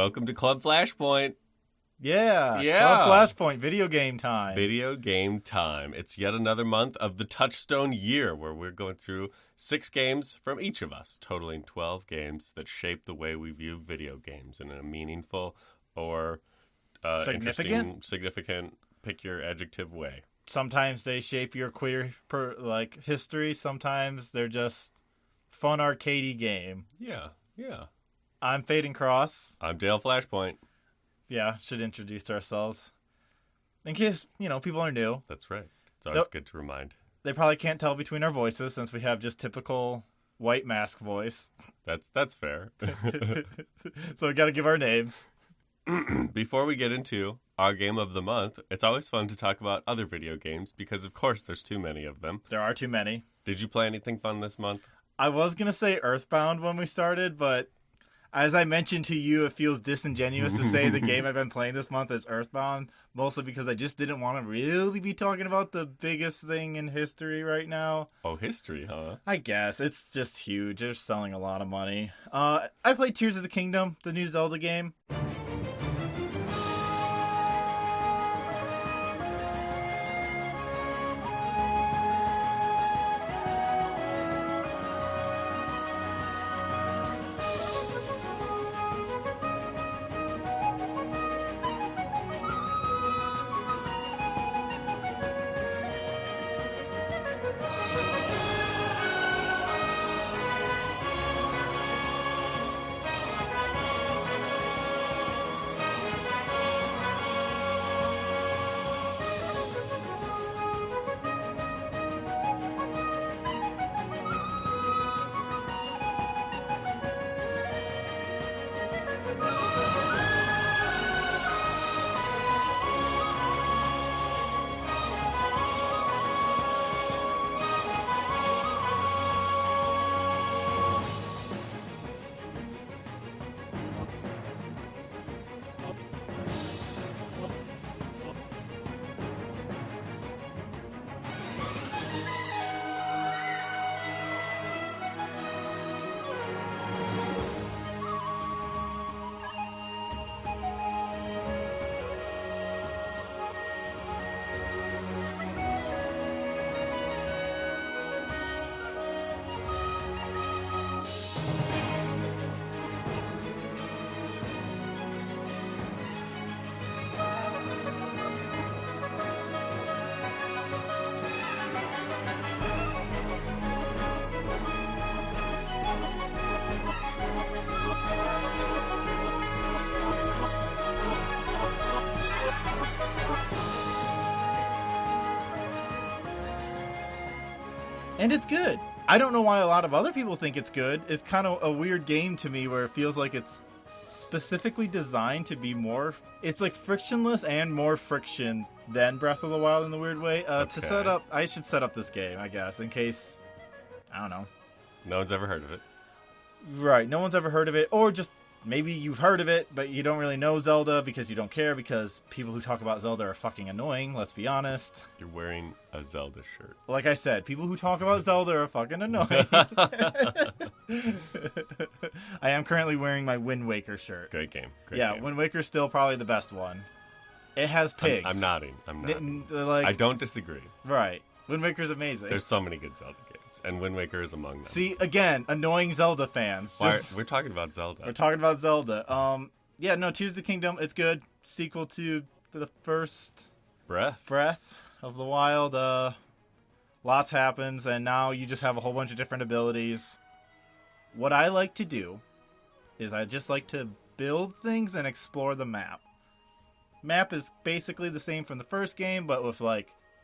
Welcome to Club Flashpoint. Yeah. Club Flashpoint, video game time. Video game time. It's yet another month of the Touchstone year where we're going through 6 games from each of us, totaling 12 games that shape the way we view video games in a meaningful or significant, pick your adjective way. Sometimes they shape your queer history. Sometimes they're just fun arcadey game. Yeah. I'm Faden Cross. I'm Dale Flashpoint. Yeah, should introduce ourselves. In case, people are new. That's right. It's always good to remind. They probably can't tell between our voices since we have just typical white mask voice. That's fair. So we got to give our names. Before we get into our game of the month, it's always fun to talk about other video games because, of course, there's too many of them. There are too many. Did you play anything fun this month? I was going to say Earthbound when we started, but as I mentioned to you, it feels disingenuous to say the game I've been playing this month is Earthbound, mostly because I just didn't want to really be talking about the biggest thing in history right now. Oh, history, huh? I guess. It's just huge. They're selling a lot of money. I played Tears of the Kingdom, the new Zelda game. And it's good. I don't know why a lot of other people think it's good. It's kind of a weird game to me where it feels like it's specifically designed to be more... It's like frictionless and more friction than Breath of the Wild in the weird way. To set up... I should set up this game, I guess, in case... I don't know. No one's ever heard of it. Right, no one's ever heard of it. Or just maybe you've heard of it, but you don't really know Zelda because you don't care because people who talk about Zelda are fucking annoying, let's be honest. You're wearing a Zelda shirt. Like I said, people who talk about Zelda are fucking annoying. I am currently wearing my Wind Waker shirt. Great game. Game. Wind Waker's still probably the best one. It has pigs. I'm nodding. I don't disagree. Right. Wind Waker's amazing. There's so many good Zelda games, and Wind Waker is among them. See, again, annoying Zelda fans. We're talking about Zelda. We're talking about Zelda. Tears of the Kingdom, it's good. Sequel to the first Breath of the Wild. Lots happens, and now you just have a whole bunch of different abilities. What I like to do is I just like to build things and explore the map. Map is basically the same from the first game, but with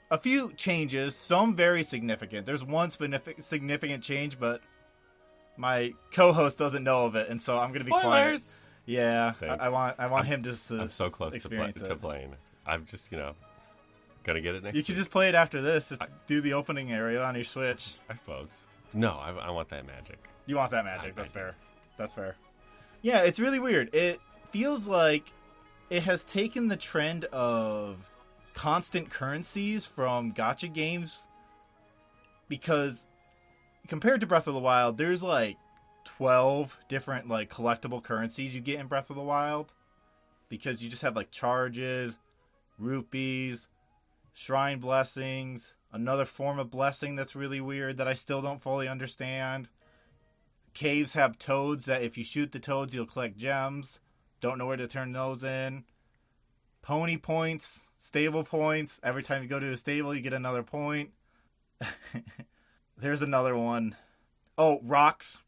a few changes, some very significant. There's one significant change, but my co-host doesn't know of it, and so I'm going to be quiet. Yeah, I want him to I'm so close to playing it. I'm just, gonna get it next You can just play it after this. Just do the opening area on your Switch. I suppose. No, I want that magic. You want that magic. That's fair. That's fair. Yeah, it's really weird. It feels like it has taken the trend of constant currencies from gacha games, because compared to Breath of the Wild, there's 20 12 different like collectible currencies you get in Breath of the Wild, because you just have like charges, rupees, shrine blessings, another form of blessing that's really weird that I still don't fully understand. Caves have toads that if you shoot the toads, you'll collect gems. Don't know where to turn those in. Pony points, stable points. Every time you go to a stable, you get another point. There's another one. Oh, rocks.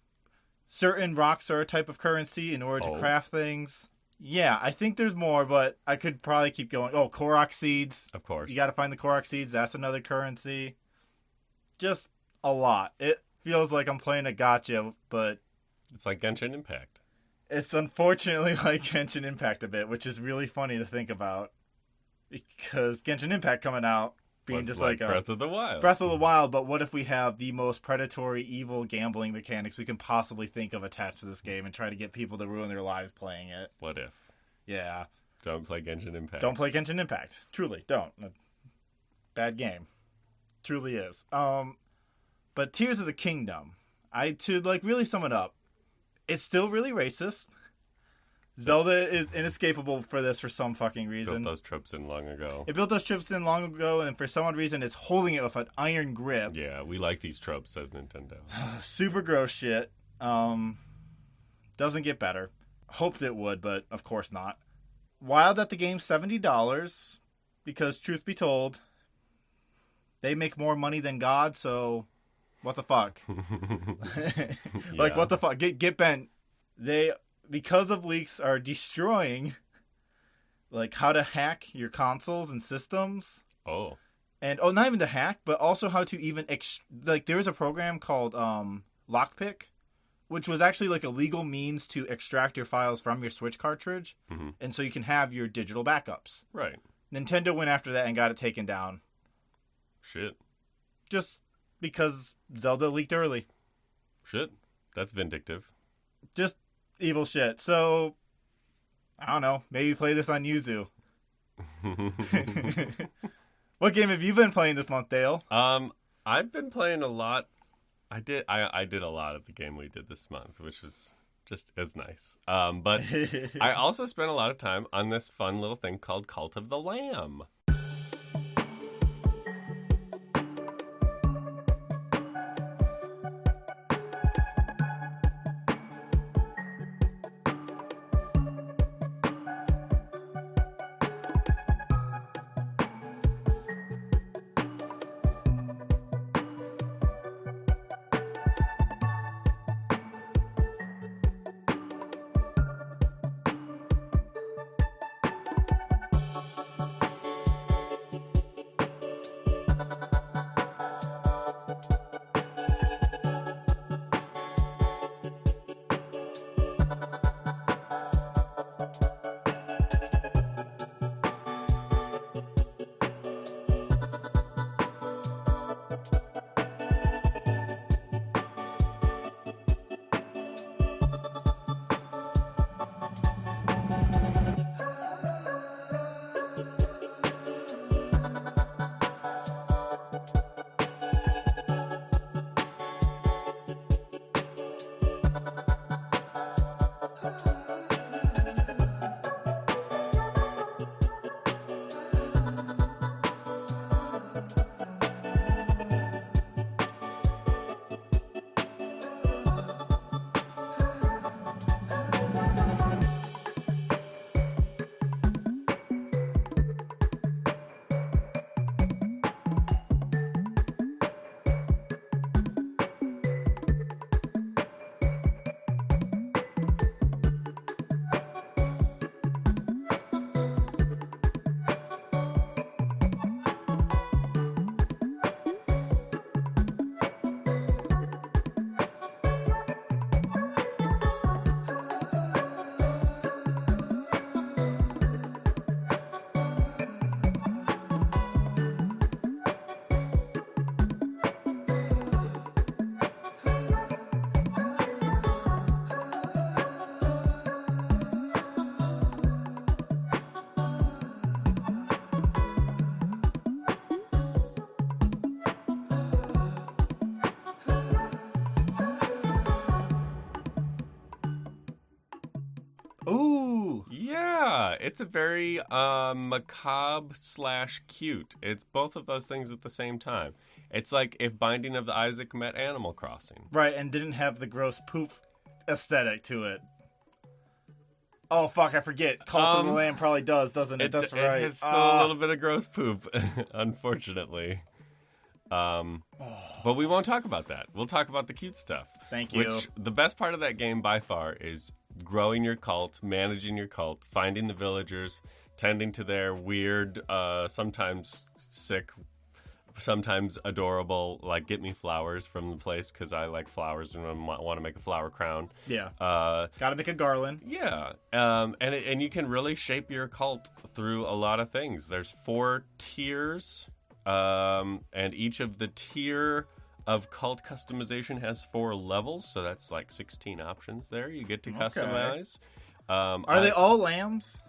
Certain rocks are a type of currency in order to craft things. Yeah, I think there's more, but I could probably keep going. Oh, Korok seeds. Of course. You got to find the Korok seeds. That's another currency. Just a lot. It feels like I'm playing a gacha, but... It's like Genshin Impact. It's unfortunately like Genshin Impact a bit, which is really funny to think about. Because Genshin Impact coming out, being just like Breath of the Wild. Breath of the Wild, but what if we have the most predatory, evil gambling mechanics we can possibly think of attached to this game and try to get people to ruin their lives playing it? What if? Yeah. Don't play Genshin Impact. Don't play Genshin Impact. Truly, don't. Bad game. Truly is. But Tears of the Kingdom, to like really sum it up, it's still really racist. Zelda is inescapable for this for some fucking reason. Built those tropes in long ago. It built those tropes in long ago, and for some odd reason, it's holding it with an iron grip. Yeah, we like these tropes, says Nintendo. Super gross shit. Doesn't get better. Hoped it would, but of course not. Wild at the game, $70, because truth be told, they make more money than God, so what the fuck? Like, what the fuck? Get bent. They... Because of leaks are destroying, like, how to hack your consoles and systems. Oh. And, not even to hack, but also how to even, there's a program called Lockpick, which was actually, like, a legal means to extract your files from your Switch cartridge, and so you can have your digital backups. Right. Nintendo went after that and got it taken down. Shit. Just because Zelda leaked early. Shit. That's vindictive. Just... evil shit. So, I don't know. Maybe play this on Yuzu. What game have you been playing this month, Dale? I've been playing a lot. I did a lot of the game we did this month, which was just as nice. But I also spent a lot of time on this fun little thing called Cult of the Lamb. it's a very macabre / cute. It's both of those things at the same time. It's like if Binding of Isaac met Animal Crossing. Right, and didn't have the gross poop aesthetic to it. Oh, fuck, I forget. Cult of the Lamb probably does, doesn't it? That's right. It's still a little bit of gross poop, unfortunately. But we won't talk about that. We'll talk about the cute stuff. Thank you. Which, the best part of that game by far is growing your cult, managing your cult, finding the villagers, tending to their weird, sometimes sick, sometimes adorable, like, get me flowers from the place because I like flowers and I want to make a flower crown. Yeah. Gotta make a garland. Yeah. And you can really shape your cult through a lot of things. There's 4 tiers, and each of the tier of cult customization has 4 levels, so that's like 16 options there you get to customize. Are they all lambs?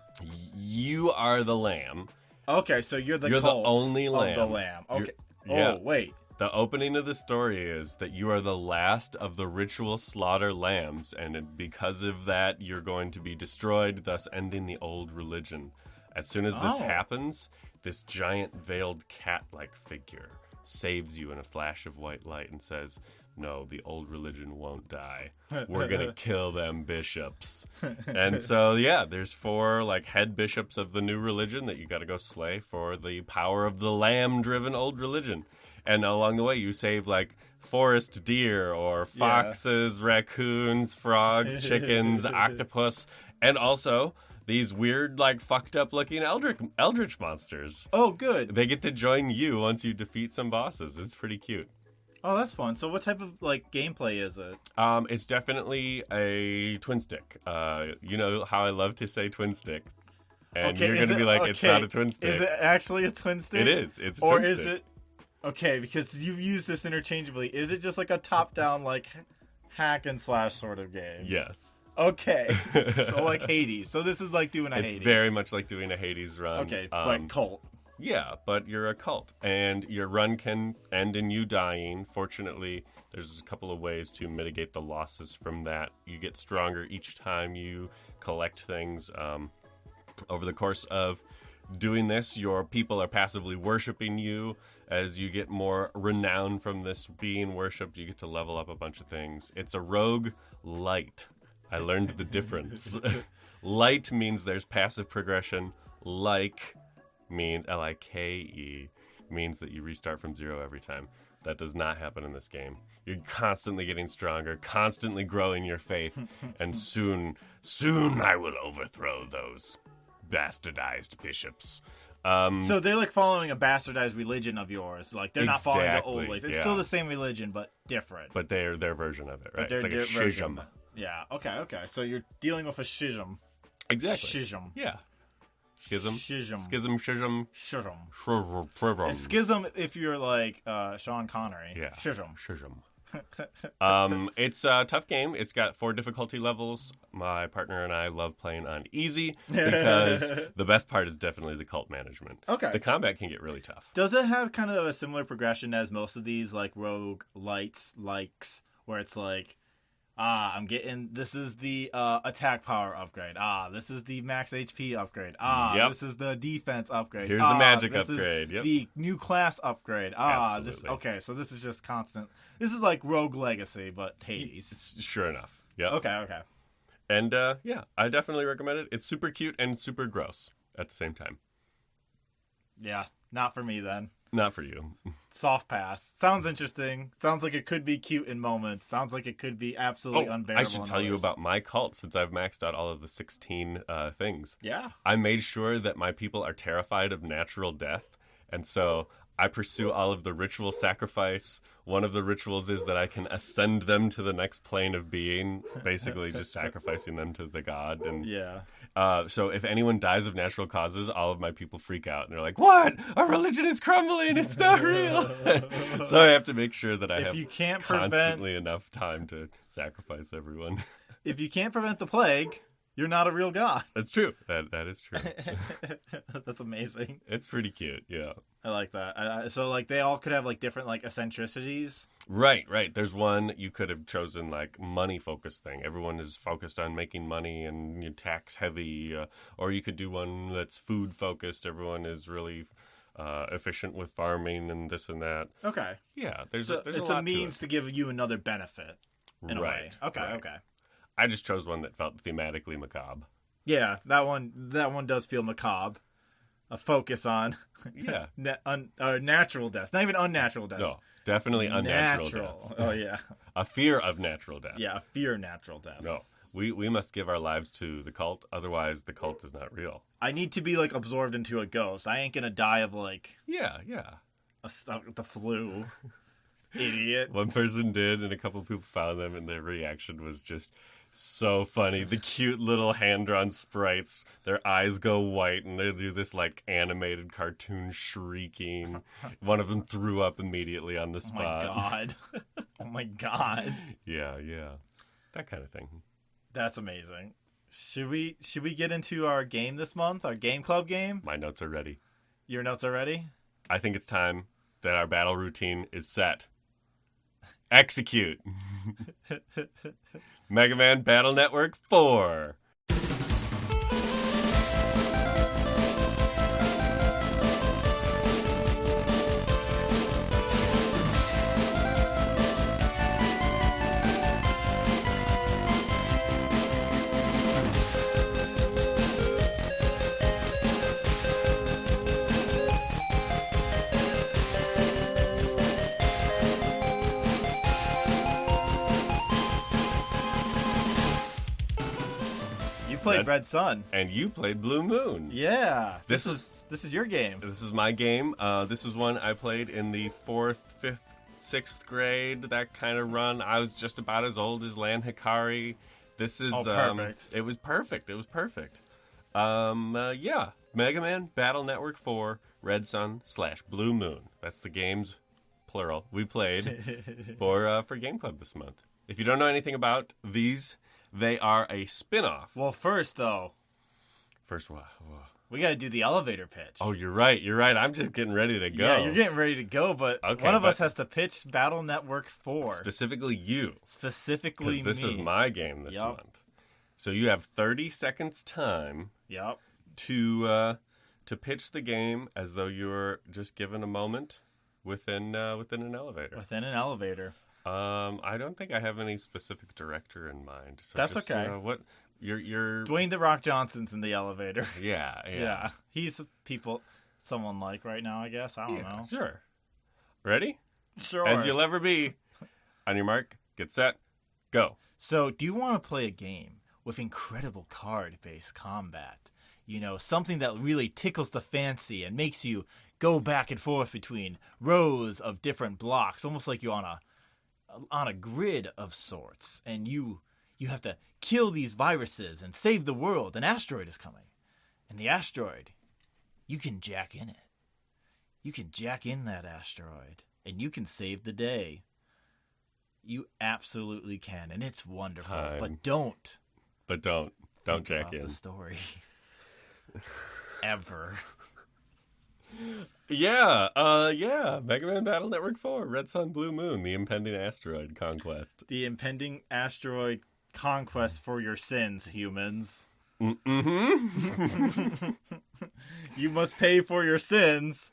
You are the lamb. Okay, so you're the only lamb. Of the lamb. Okay. Yeah. Oh, wait. The opening of the story is that you are the last of the ritual slaughter lambs, and because of that, you're going to be destroyed, thus ending the old religion. As soon as this happens, this giant veiled cat-like figure saves you in a flash of white light and says, no, the old religion won't die. We're going to kill them bishops. And so, yeah, there's 4 like head bishops of the new religion that you got to go slay for the power of the lamb-driven old religion. And along the way, you save like forest deer or foxes, raccoons, frogs, chickens, octopus, and also these weird, like, fucked up looking eldritch monsters. Oh, good. They get to join you once you defeat some bosses. It's pretty cute. Oh, that's fun. So what type of, like, gameplay is it? It's definitely a twin stick. You know how I love to say twin stick. And you're going to be like, it's not a twin stick. Is it actually a twin stick? It is. It's a twin stick. Or is it... Okay, because you've used this interchangeably. Is it just like a top-down, like, hack and slash sort of game? Yes. Okay. So like Hades. So this is like doing a Hades. It's very much like doing a Hades run. Okay, but cult. Yeah, but you're a cult. And your run can end in you dying. Fortunately, there's a couple of ways to mitigate the losses from that. You get stronger each time you collect things. Over the course of doing this, your people are passively worshiping you. As you get more renown from this being worshipped, you get to level up a bunch of things. It's a rogue light. I learned the difference. Light means there's passive progression. Like means Like means that you restart from 0 every time. That does not happen in this game. You're constantly getting stronger, constantly growing your faith, and soon I will overthrow those bastardized bishops. So they're like following a bastardized religion of yours. Like they're not following the old ways. It's still the same religion, but different. But they're their version of it, right? It's like a schism. Yeah. Okay. So you're dealing with a schism. Exactly. Schism. Yeah. Schism. Schism. Schism. It's schism if you're like Sean Connery. Yeah. Schism. It's a tough game. It's got 4 difficulty levels. My partner and I love playing on easy because the best part is definitely the cult management. Okay. The combat can get really tough. Does it have kind of a similar progression as most of these like rogue likes, where it's like, I'm getting, this is the attack power upgrade. This is the max HP upgrade. This is the defense upgrade. Here's the magic upgrade. Is the new class upgrade. Absolutely. So this is just constant. This is like Rogue Legacy, but Hades. Sure enough. Yeah. Okay. And yeah, I definitely recommend it. It's super cute and super gross at the same time. Yeah, not for me then. Not for you. Soft pass. Sounds interesting. Sounds like it could be cute in moments. Sounds like it could be absolutely unbearable. I should tell you about my cult since I've maxed out all of the 16 things. Yeah. I made sure that my people are terrified of natural death, and so I pursue all of the ritual sacrifice. One of the rituals is that I can ascend them to the next plane of being, basically just sacrificing them to the god. And so if anyone dies of natural causes, all of my people freak out and they're like, "What? Our religion is crumbling. It's not real." So I have to make sure that I have constantly enough time to sacrifice everyone. If you can't prevent the plague, You're not a real god. That's true. That is true. That's amazing. It's pretty cute, yeah. I like that. So, like, they all could have, like, different, like, eccentricities? Right. There's one you could have chosen, like, money-focused thing. Everyone is focused on making money and tax-heavy. Or you could do one that's food-focused. Everyone is really efficient with farming and this and that. Okay. Yeah, there's it's a lot a means to give you another benefit, in a way. Okay, right. okay. I just chose one that felt thematically macabre. Yeah, that one does feel macabre. A focus on natural deaths. Not even unnatural deaths. No, definitely unnatural deaths. Oh, yeah. A fear of natural death. Yeah, a fear of natural deaths. No, we must give our lives to the cult, otherwise the cult is not real. I need to be, like, absorbed into a ghost. I ain't gonna die of, like... Yeah. The flu. Idiot. One person did, and a couple people found them, and their reaction was just... so funny. The cute little hand-drawn sprites, their eyes go white, and they do this, like, animated cartoon shrieking. One of them threw up immediately on the spot. Oh, my God. Oh, my God. Yeah. That kind of thing. That's amazing. Should we get into our game this month? Our game club game? My notes are ready. Your notes are ready? I think it's time that our battle routine is set. Execute. MegaMan BattleNetwork 4. Played Red Sun. And you played Blue Moon. Yeah. This is your game. This is my game. This is one I played in the 4th, 5th, 6th grade, that kind of run. I was just about as old as Lan Hikari. This is perfect. It was perfect. Yeah. MegaMan BattleNetwork 4 Red Sun / Blue Moon. That's the games, plural, we played for Game Club this month. If you don't know anything about these, they are a spin-off. Well, first, though. What? We got to do the elevator pitch. Oh, you're right. I'm just getting ready to go. Yeah, you're getting ready to go, but one of us has to pitch Battle Network 4. Specifically you. Specifically me. This is my game this month. So you have 30 seconds time to pitch the game as though you're just given a moment within an elevator. Within an elevator. I don't think I have any specific director in mind. So that's just, okay. What you're Dwayne "The Rock" Johnson's in the elevator. Yeah. He's someone like right now, I guess. I don't know. Sure. Ready? Sure. As you'll ever be. On your mark, get set, go. So, do you want to play a game with incredible card-based combat? You know, something that really tickles the fancy and makes you go back and forth between rows of different blocks, almost like you're on a grid of sorts, and you have to kill these viruses and save the world. An asteroid is coming, and the asteroid, you can jack in it. You can jack in that asteroid, and you can save the day. You absolutely can, and it's wonderful. But don't jack in the story ever. Yeah. MegaMan BattleNetwork 4, Red Sun, Blue Moon, the impending asteroid conquest. The impending asteroid conquest for your sins, humans. Mm-hmm. You must pay for your sins.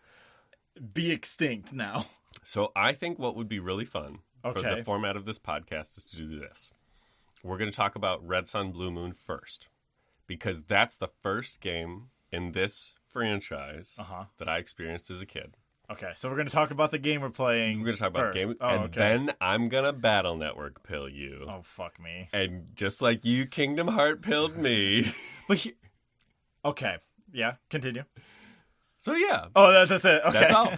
Be extinct now. So I think what would be really fun for Okay. the format of this podcast is to do this. We're going to talk about Red Sun, Blue Moon first, because that's the first game in this franchise that I experienced as a kid. Okay, so we're going to talk about the game we're playing. We're going to talk about the game, then I'm going to Battle Network pill you. Oh, fuck me. And just like you Kingdom Heart pilled me. Okay, yeah, continue. So yeah. Oh, that's it. Okay. That's all.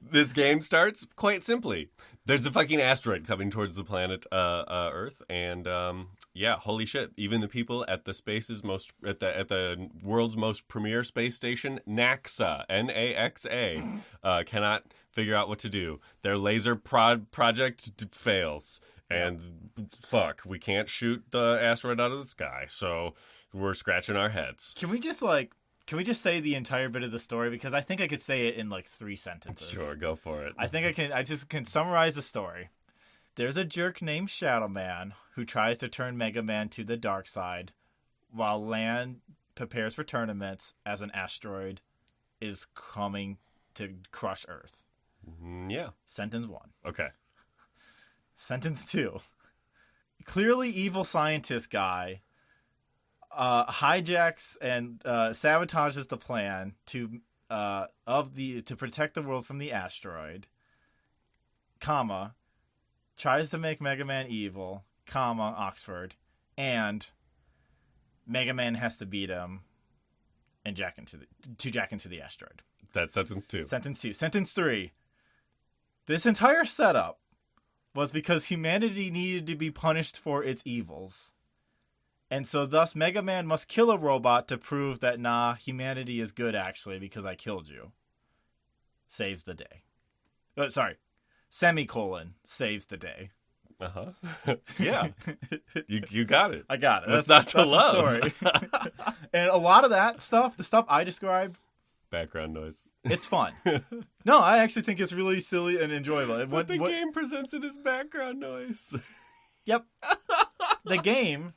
This game starts quite simply. There's a fucking asteroid coming towards the planet Earth, and holy shit! Even the people at the the world's most premier space station, NASA, NASA, cannot figure out what to do. Their laser project fails, and fuck, we can't shoot the asteroid out of the sky. So we're scratching our heads. Can we just say the entire bit of the story? Because I think I could say it in like 3 sentences. Sure, go for it. I just can summarize the story. There's a jerk named Shadow Man who tries to turn Mega Man to the dark side while Land prepares for tournaments as an asteroid is coming to crush Earth. Yeah. Sentence 1. Okay. Sentence 2. Clearly evil scientist guy hijacks and sabotages the plan to protect the world from the asteroid, comma, tries to make Mega Man evil, comma, Oxford, and Mega Man has to beat him and jack into the asteroid. That's sentence 2. Sentence 2. Sentence 3. This entire setup was because humanity needed to be punished for its evils. And so thus Mega Man must kill a robot to prove that, nah, humanity is good actually because I killed you. Saves the day. Semicolon, saves the day. Uh-huh. Yeah. You got it. I got it. That's not to love. The story. And a lot of that stuff, the stuff I described, background noise. It's fun. No, I actually think it's really silly and enjoyable. But the game presents it as background noise. Yep. The game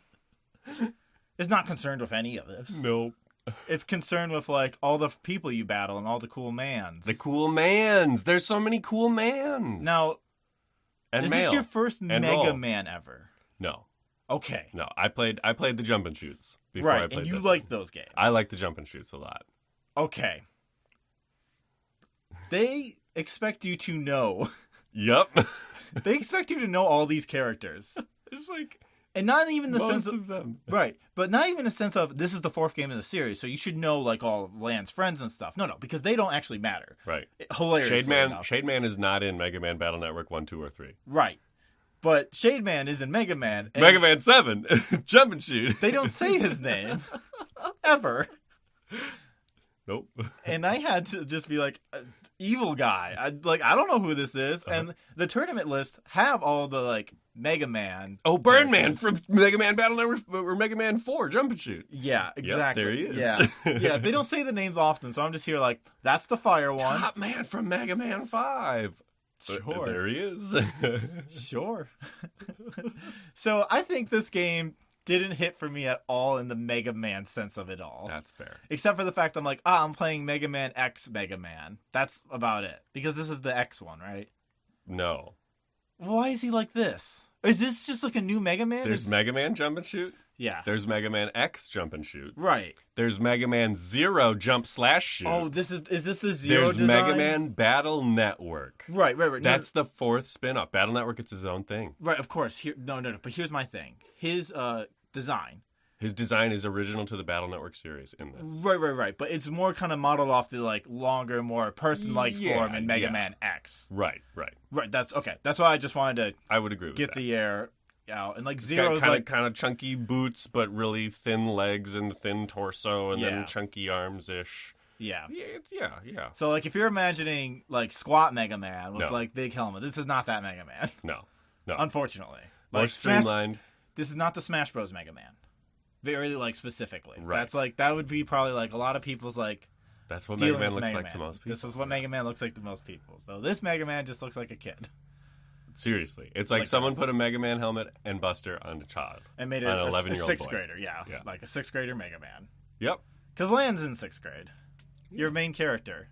is not concerned with any of this. Nope. It's concerned with, like, all the people you battle and all the cool mans. The cool mans. There's so many cool mans. Now, is this your first Mega Man ever? No. Okay. No, I played the jump and shoots before I played and you this like one. those games. I like the jump and shoots a lot. Okay. They expect you to know. Yep. They expect you to know all these characters. It's like... And not even the sense of them. Right. But not even a sense of, this is the 4th game in the series, so you should know, like, all of Land's friends and stuff. No, because they don't actually matter. Right. Hilariously enough. Shademan is not in Mega Man BattleNetwork 1, 2, or 3. Right. But Shademan is in Mega Man. Mega Man 7. Jump and shoot. They don't say his name. Ever. Nope. And I had to just be like, evil guy. I don't know who this is. Uh-huh. And the tournament list have all the, like, Mega Man. Oh, Burn Man from Mega Man BattleNetwork or Mega Man 4 Jump and Shoot. Yeah, exactly. Yep, there he is. Yeah. Yeah, they don't say the names often, so I'm just here like, that's the fire one. Top Man from Mega Man 5. Sure. There he is. Sure. So I think this game didn't hit for me at all in the Mega Man sense of it all. That's fair. Except for the fact I'm like, I'm playing Mega Man X Mega Man. That's about it. Because this is the X one, right? No. Why is he like this? Is this just like a new Mega Man? There's Mega Man Jump and Shoot. Yeah. There's Mega Man X Jump and Shoot. Right. There's Mega Man Zero Jump/Shoot. Oh, is this the Zero There's design? Mega Man BattleNetwork. Right. That's the 4th spin-off. BattleNetwork, it's his own thing. Right, of course. No. But here's my thing. His design. His design is original to the BattleNetwork series in this. Right. But it's more kind of modeled off the, like, longer, more person-like form in Mega Man X. Right. That's okay. That's why I just wanted to I would agree with get that. the air out. And, like, Zero's kind of chunky boots, but really thin legs and thin torso, and then chunky arms-ish. Yeah. Yeah. So, like, if you're imagining, like, squat Mega Man with, like, big helmet, this is not that Mega Man. No. Unfortunately. More streamlined. This is not the Smash Bros. Mega Man. Very, like, specifically. Right. That's, like, that would be probably, like, a lot of people's, like... That's what Mega Man looks like to most people. This is what Mega Man looks like to most people. So this Mega Man just looks like a kid. Seriously. It's like someone put a Mega Man helmet and Buster on a child. And made it an a 11-year-old 6th boy. grader, yeah. Like a 6th grader Mega Man. Yep. Because Land's in 6th grade. Your main character.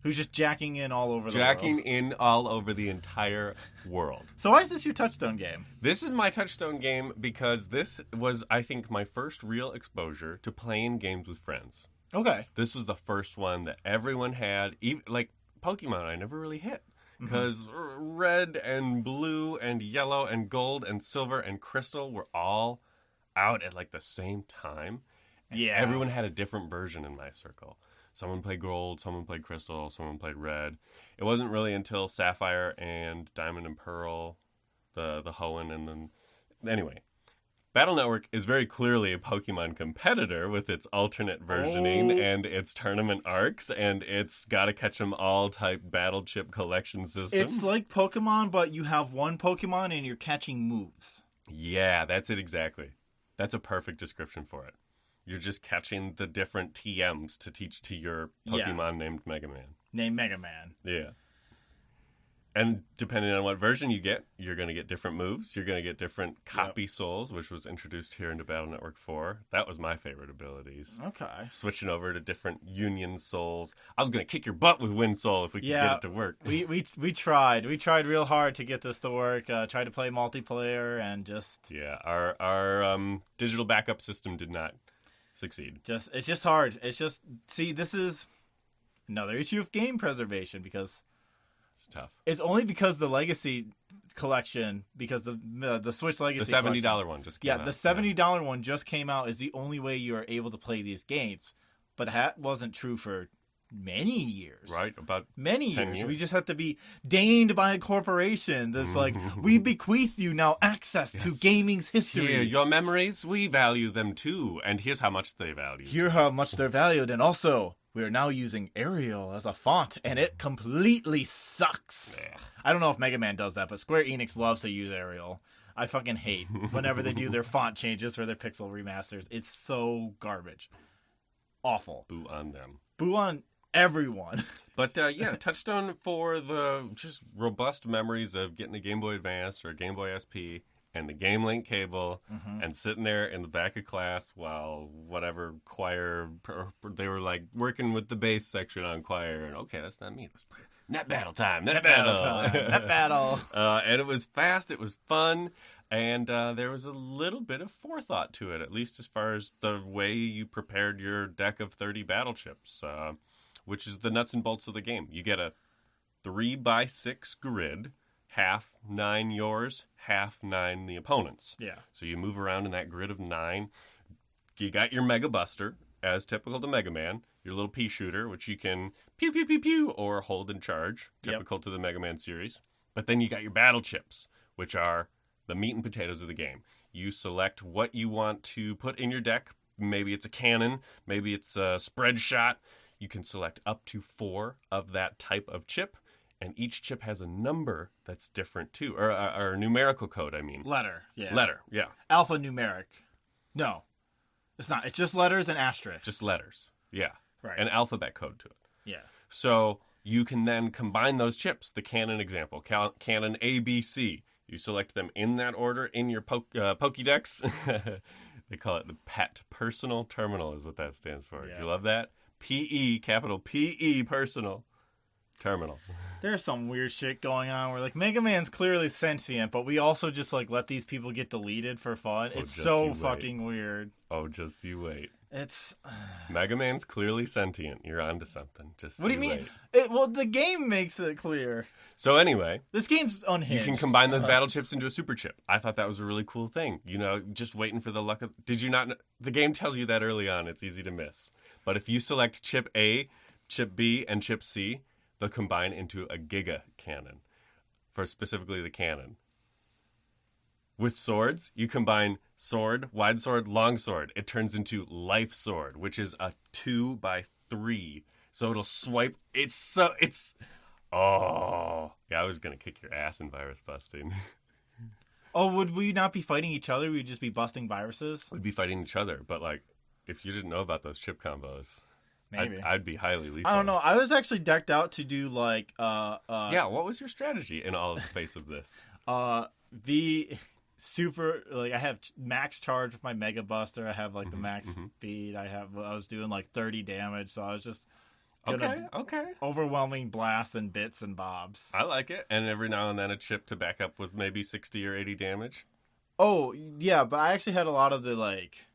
Who's just jacking in all over the world. Jacking in all over the entire world. So why is this your touchstone game? This is my touchstone game because this was, I think, my first real exposure to playing games with friends. Okay. This was the first one that everyone had. Even, like, Pokemon I never really hit. Because red and blue and yellow and gold and silver and crystal were all out at, like, the same time. Yeah. Everyone had a different version in my circle. Someone played gold, someone played crystal, someone played red. It wasn't really until Sapphire and Diamond and Pearl, the Hoenn, and then... Anyway, BattleNetwork is very clearly a Pokemon competitor with its alternate versioning and its tournament arcs, and its gotta-catch-em-all type battle chip collection system. It's like Pokemon, but you have one Pokemon and you're catching moves. Yeah, that's it exactly. That's a perfect description for it. You're just catching the different TMs to teach to your Pokemon named MegaMan. Named MegaMan. Yeah. And depending on what version you get, you're going to get different moves. You're going to get different copy souls, which was introduced here into Battle Network 4. That was my favorite abilities. Okay. Switching over to different Union souls. I was going to kick your butt with Wind Soul if we could get it to work. We tried. We tried real hard to get this to work. Tried to play multiplayer and just... Yeah, our digital backup system did not succeed. It's just hard. It's just... See, this is another issue of game preservation because... It's tough. It's only because the Legacy collection, because the Switch Legacy the $70 one just came out. The $70 one just came out is the only way you are able to play these games. But that wasn't true for many years. Right, about many years. We just have to be deigned by a corporation that's like, we bequeath you now access to gaming's history. Here, your memories, we value them too. And here's how much they value. Here's how much they're valued. And also... we are now using Arial as a font, and it completely sucks. Yeah. I don't know if Mega Man does that, but Square Enix loves to use Arial. I fucking hate whenever they do their font changes for their pixel remasters. It's so garbage. Awful. Boo on them. Boo on everyone. But yeah, Touchstone for the just robust memories of getting a Game Boy Advance or a Game Boy SP and the Game Link cable, and sitting there in the back of class while whatever choir, they were like working with the bass section on choir, and okay, that's not me. It was net battle time. Net battle. And it was fast. It was fun. And there was a little bit of forethought to it, at least as far as the way you prepared your deck of 30 battle chips, which is the nuts and bolts of the game. You get a 3x6 grid, half 9 yours, half 9 the opponent's. Yeah. So you move around in that grid of 9. You got your Mega Buster, as typical to Mega Man, your little pea shooter, which you can pew, pew, pew, pew, or hold and charge, typical to the Mega Man series. But then you got your battle chips, which are the meat and potatoes of the game. You select what you want to put in your deck. Maybe it's a cannon, maybe it's a spread shot. You can select up to 4 of that type of chip. And each chip has a number that's different, too. Or a numerical code, I mean. Letter, yeah. Letter, yeah. Alphanumeric. No. It's not. It's just letters and asterisks. Just letters, yeah. Right. An alphabet code to it. Yeah. So you can then combine those chips. The cannon example, cannon A, B, C. You select them in that order in your Pokédex. They call it the PET, Personal Terminal is what that stands for. Yeah. You love that? P-E, capital P-E, Personal Terminal. There's some weird shit going on where, like, Mega Man's clearly sentient, but we also just, like, let these people get deleted for fun. It's so fucking weird. Oh, just you wait. It's... Mega Man's clearly sentient. You're onto something. Just what do you mean? Well, the game makes it clear. So anyway... this game's unhinged. You can combine those battle chips into a super chip. I thought that was a really cool thing. You know, just waiting for the luck of... Did you not... The game tells you that early on. It's easy to miss. But if you select chip A, chip B, and chip C... they'll combine into a Giga Cannon, for specifically the cannon. With swords, you combine sword, wide sword, long sword. It turns into life sword, which is a 2x3. So it'll swipe. Oh. Yeah, I was going to kick your ass in virus busting. Oh, would we not be fighting each other? We'd just be busting viruses? We'd be fighting each other, but, like, if you didn't know about those chip combos... Maybe. I'd be highly lethal. I don't know. I was actually decked out to do like yeah, what was your strategy in all of the face of this? The super, like, I have max charge with my Mega Buster. I have like the max speed. I was doing like 30 damage, so I was just okay. overwhelming blasts and bits and bobs. I like it. And every now and then a chip to back up with maybe 60 or 80 damage. Oh, yeah, but I actually had a lot of the like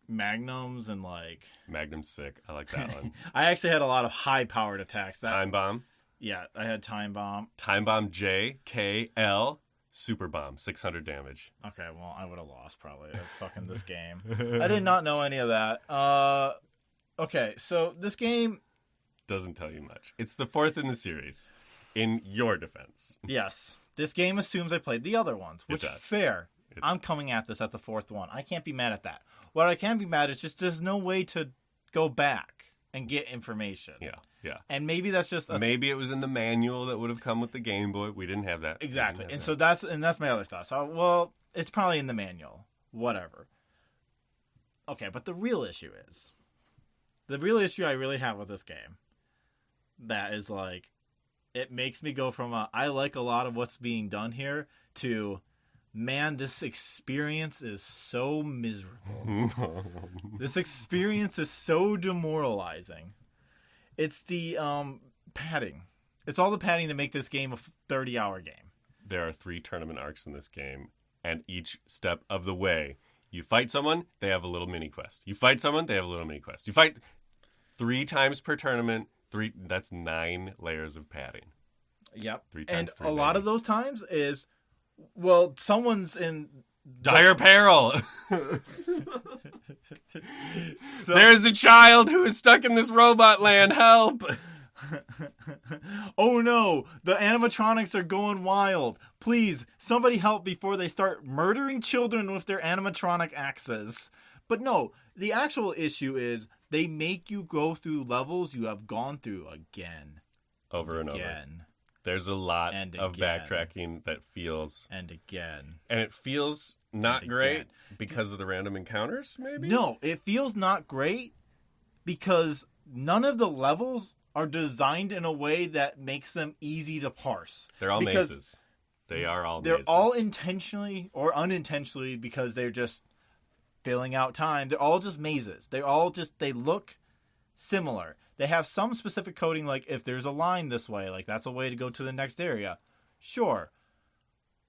Magnums and like... Magnum's sick. I like that one. I actually had a lot of high-powered attacks. Time Bomb. Yeah, I had Time Bomb. Time Bomb J, K, L, Super Bomb, 600 damage. Okay, well, I would have lost probably fucking this game. I did not know any of that. Okay, so this game... doesn't tell you much. It's the 4th in the series, in your defense. Yes. This game assumes I played the other ones, which is fair. I'm coming at this at the 4th one. I can't be mad at that. What I can be mad is just there's no way to go back and get information. Yeah. And maybe that's just... maybe it was in the manual that would have come with the Game Boy. We didn't have that. Exactly. And so that's my other thought. So, well, it's probably in the manual. Whatever. okay, but the real issue I really have with this game, that is like, it makes me go from I like a lot of what's being done here to, man, this experience is so miserable. This experience is so demoralizing. It's the padding. It's all the padding to make this game a 30-hour game. There are 3 tournament arcs in this game, and each step of the way, you fight someone, they have a little mini quest. You fight someone, they have a little mini quest. You fight 3 times per tournament. That's 9 layers of padding. Yep. 3 times and a lot of those times is, well, someone's in dire peril. There's a child who is stuck in this robot land. Help! Oh no, the animatronics are going wild. Please, somebody help before they start murdering children with their animatronic axes. But no, the actual issue is they make you go through levels you have gone through again. Over and over. There's a lot of backtracking that feels... And again. And it feels not great because of the random encounters, maybe? No, it feels not great because none of the levels are designed in a way that makes them easy to parse. They're all mazes. They are all mazes. They're all intentionally or unintentionally, because they're just filling out time. They're all just mazes. They look similar. They have some specific coding, like if there's a line this way, like that's a way to go to the next area. Sure.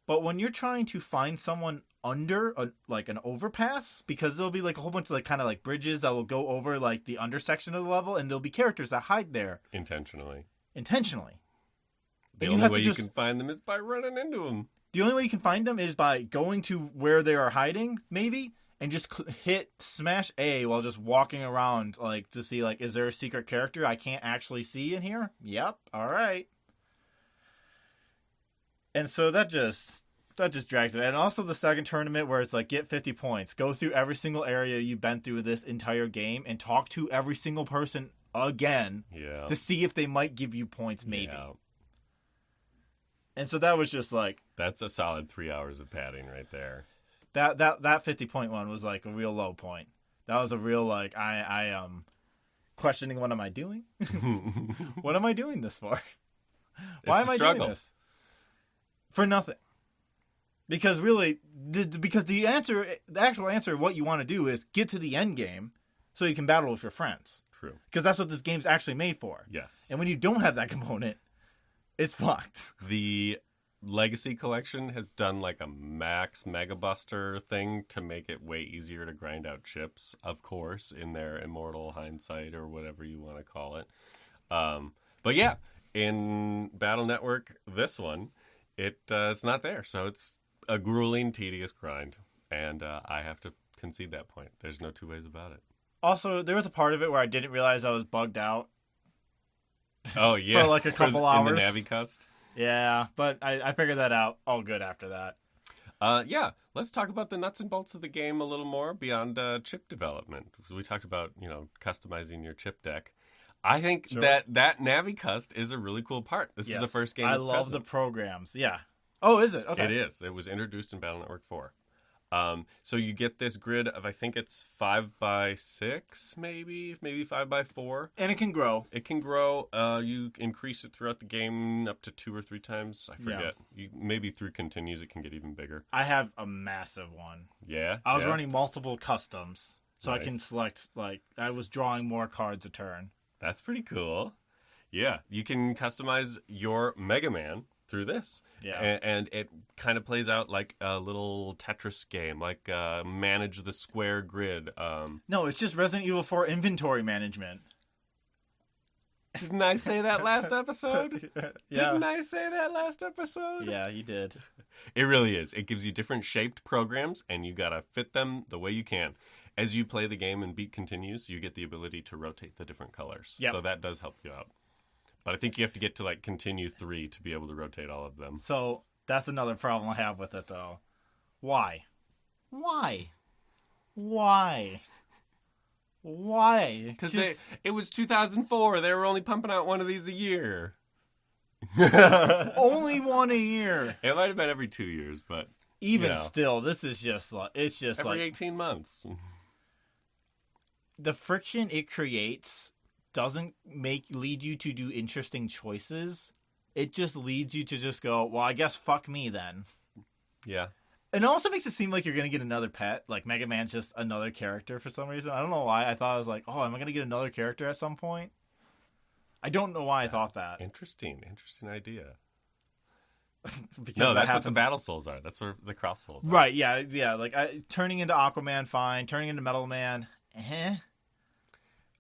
But when you're trying to find someone under an overpass, because there'll be like a whole bunch of like kind of like bridges that will go over like the undersection of the level, and there'll be characters that hide there. Intentionally. The only way you can find them is by running into them. The only way you can find them is by going to where they are hiding, maybe, and just smash A while just walking around, like, to see, like, is there a secret character I can't actually see in here? Yep, all right. And so that just drags it. And also the second tournament where it's like, get 50 points, go through every single area you've been through this entire game, and talk to every single person again to see if they might give you points, maybe. Yeah. And so that was just like... That's a solid 3 hours of padding right there. That 50-point one was like a real low point. That was a real, like, I am questioning, what am I doing? What am I doing this for? Why am I doing this? For nothing. Because really, the actual answer of what you want to do is get to the end game so you can battle with your friends. True. Because that's what this game's actually made for. Yes. And when you don't have that component, it's fucked. The Legacy Collection has done like a max Mega Buster thing to make it way easier to grind out chips, of course, in their immortal hindsight or whatever you want to call it. But yeah, in BattleNetwork, this one, it's not there. So it's a grueling, tedious grind. And I have to concede that point. There's no two ways about it. Also, there was a part of it where I didn't realize I was bugged out. Oh, yeah. For like a couple hours. In the Navicust? Yeah, but I figured that out all good after that. Yeah, let's talk about the nuts and bolts of the game a little more beyond chip development. We talked about, customizing your chip deck. I think that Navicust is a really cool part. This is the first game. I love the programs. Yeah. Oh, is it? Okay. It is. It was introduced in BattleNetwork 4. So you get this grid of, I think it's 5x6, maybe 5x4. And it can grow. It can grow. You increase it throughout the game up to 2 or 3 times. I forget. Yeah. Maybe through continues, it can get even bigger. I have a massive one. Yeah? I was running multiple customs, so nice. I can select, I was drawing more cards a turn. That's pretty cool. Yeah, you can customize your MegaMan through this. Yeah. And it kind of plays out like a little Tetris game, like manage the square grid. No, it's just Resident Evil 4 inventory management. Didn't I say that last episode? Yeah. Didn't I say that last episode? Yeah, you did. It really is. It gives you different shaped programs, and you got to fit them the way you can. As you play the game and beat continues, you get the ability to rotate the different colors. Yep. So that does help you out. But I think you have to get to, continue 3 to be able to rotate all of them. So that's another problem I have with it, though. Why? Because it was 2004. They were only pumping out one of these a year. Only one a year. It might have been every 2 years, but... Even still, this is just, it's just every 18 months. the friction it creates doesn't lead you to do interesting choices. It just leads you to just go, well, I guess fuck me then. Yeah. And it also makes it seem like you're going to get another pet. Like, Mega Man's just another character for some reason. I don't know why. I thought I was like, oh, am I going to get another character at some point? I don't know why I thought that. Interesting idea. Because that's what the Battle Souls are. That's what the Cross Souls are. Right, yeah. Like, turning into Aquaman, fine. Turning into Metal Man,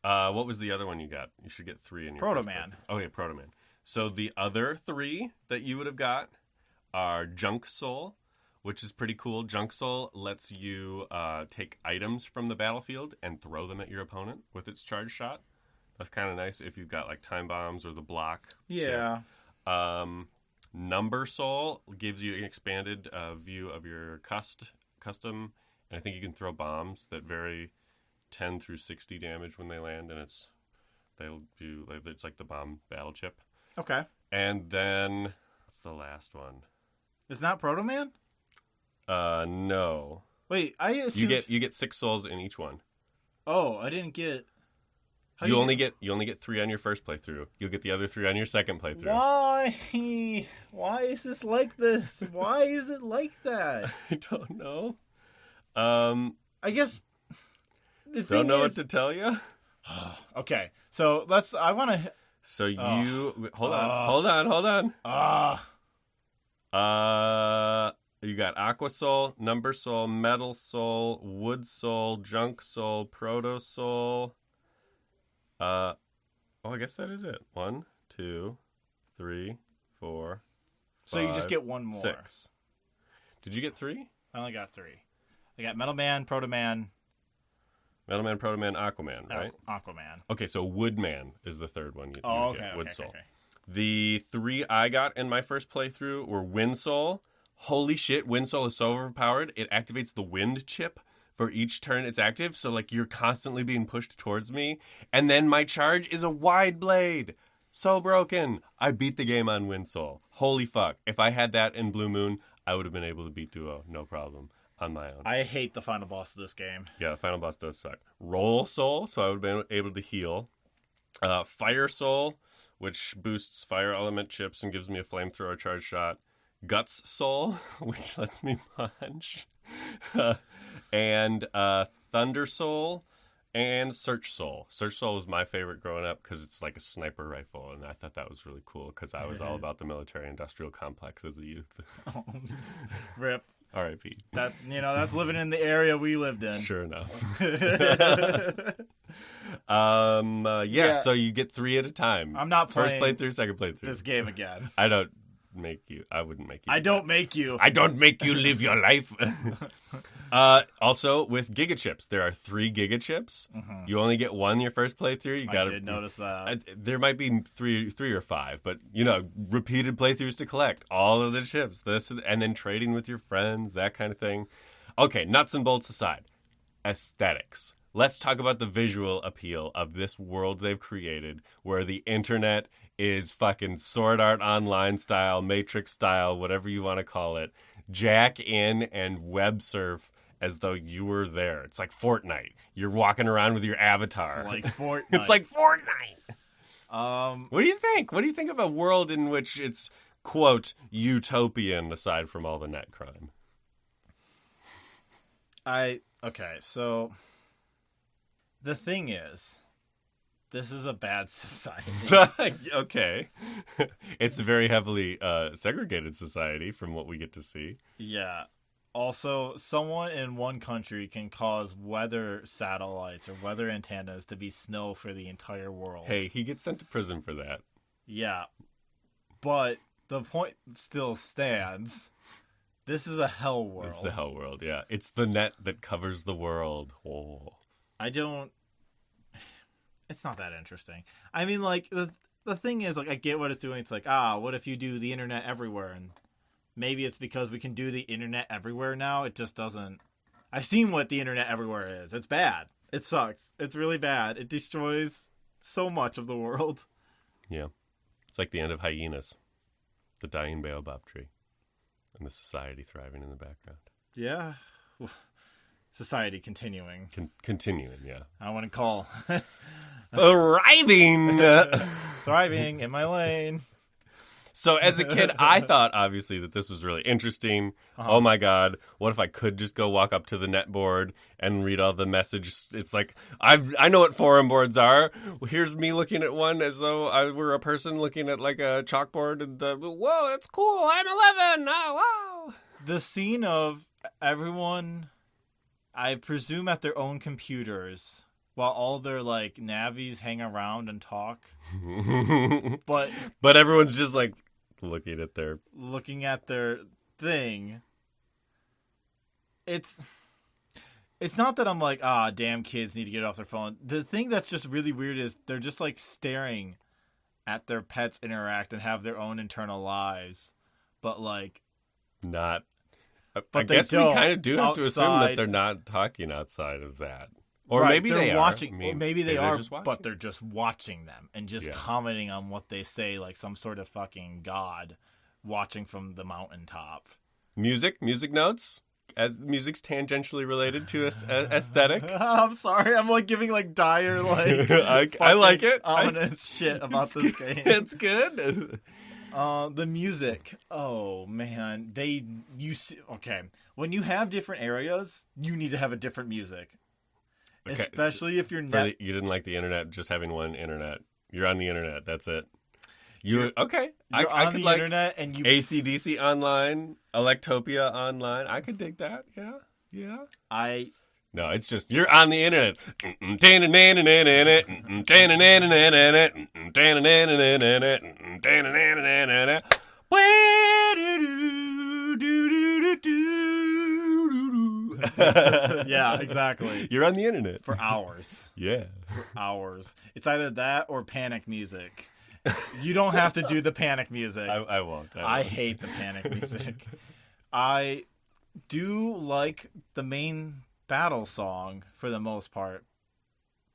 What was the other one you got? You should get 3 in your Proto Man. Okay, Proto Man. So the other 3 that you would have got are Junk Soul, which is pretty cool. Junk Soul lets you take items from the battlefield and throw them at your opponent with its charge shot. That's kind of nice if you've got like time bombs or the block. Yeah. Number Soul gives you an expanded view of your custom, and I think you can throw bombs that vary 10 through 60 damage when they land, and it's like the bomb battle chip. Okay. And then what's the last one? It's not Proto Man? No. Wait, I assumed... You get 6 souls in each one. Oh, I didn't get... You only get 3 on your first playthrough. You'll get the other 3 on your second playthrough. Why? Why is this like this? Why is it like that? I don't know. I guess don't know what to tell you. Okay, so I want to. So you hold on. You got Aqua Soul, Number Soul, Metal Soul, Wood Soul, Junk Soul, Proto Soul. I guess that is it. 1, 2, 3, 4. 5, so you just get one more. 6. Did you get 3? I only got 3. I got Metal Man, Proto Man. Metal Man, Proto Man, Aquaman, right? Aquaman. Okay, so Woodman is the third one. Wood Soul. Okay. The 3 I got in my first playthrough were Wind Soul. Holy shit, Wind Soul is so overpowered. It activates the wind chip for each turn it's active. So, like, you're constantly being pushed towards me. And then my charge is a wide blade. So broken. I beat the game on Wind Soul. Holy fuck. If I had that in Blue Moon, I would have been able to beat Duo. No problem. On my own. I hate the final boss of this game. Yeah, the final boss does suck. Roll Soul, so I would have been able to heal. Fire Soul, which boosts fire element chips and gives me a flamethrower charge shot. Guts Soul, which lets me punch. And Thunder Soul and Search Soul. Search Soul was my favorite growing up because it's like a sniper rifle, and I thought that was really cool because I was all about the military-industrial complex as a youth. Rip. R.I.P. That's living in the area we lived in. Sure enough. So you get 3 at a time. I'm not playing first playthrough, second playthrough. This game again. I don't make you. I wouldn't make you. I don't make you. I don't make you live your life. Also, with Giga Chips, there are 3 Giga Chips. Mm-hmm. You only get 1 your first playthrough. I did notice that. There might be 3 or 5, but repeated playthroughs to collect all of the chips. And then trading with your friends, that kind of thing. Okay, nuts and bolts aside, aesthetics. Let's talk about the visual appeal of this world they've created, where the internet is fucking Sword Art Online style, Matrix style, whatever you want to call it. Jack in and web surf as though you were there. It's like Fortnite. You're walking around with your avatar. It's like Fortnite. It's like Fortnite. What do you think? What do you think of a world in which it's, quote, utopian aside from all the net crime? Okay, so the thing is, this is a bad society. Okay. It's a very heavily segregated society from what we get to see. Yeah. Also, someone in one country can cause weather satellites or weather antennas to be snow for the entire world. Hey, he gets sent to prison for that. Yeah. But the point still stands. This is a hell world. It's the hell world, yeah. It's the net that covers the world. Oh. It's not that interesting. I mean, like, the thing is, like, I get what it's doing. It's like, what if you do the internet everywhere? And maybe it's because we can do the internet everywhere now. It just doesn't. I've seen what the internet everywhere is. It's bad. It sucks. It's really bad. It destroys so much of the world. Yeah. It's like the end of Hyenas, the dying baobab tree, and the society thriving in the background. Yeah. society continuing. Continuing, yeah. I want to call. Thriving! Thriving in my lane. So as a kid, I thought, obviously, that this was really interesting. Oh, my God. What if I could just go walk up to the netboard and read all the messages? It's like, I know what forum boards are. Here's me looking at one as though I were a person looking at, like, a chalkboard. And whoa, that's cool. I'm 11. Oh, wow. The scene of everyone, I presume, at their own computers while all their, like, navies hang around and talk. But everyone's just, like, looking at their thing. It's not that I'm like, damn kids need to get off their phone. The thing that's just really weird is they're just, like, staring at their pets interact and have their own internal lives. But, like... Not... I guess we kind of do have to assume that they're not talking outside of that. Or right, maybe they watching, are. I mean, maybe they are, but they're just watching them and just commenting on what they say like some sort of fucking god watching from the mountaintop. Music notes? As music's tangentially related to aesthetic. I'm sorry, I'm like giving like dire like I like it. Ominous shit about this game. It's good. The music. Oh man, okay. When you have different areas, you need to have a different music. Okay. Especially if you're you didn't like the internet, just having one internet. You're on the internet. That's it. Okay. You're I on could the like internet and you AC/DC online, Electopia online. I could dig that. Yeah. No, it's just you're on the internet. Yeah, exactly. You're on the internet. For hours. Yeah. For hours. It's either that or panic music. You don't have to do the panic music. I won't. I hate the panic music. I do like the main battle song for the most part,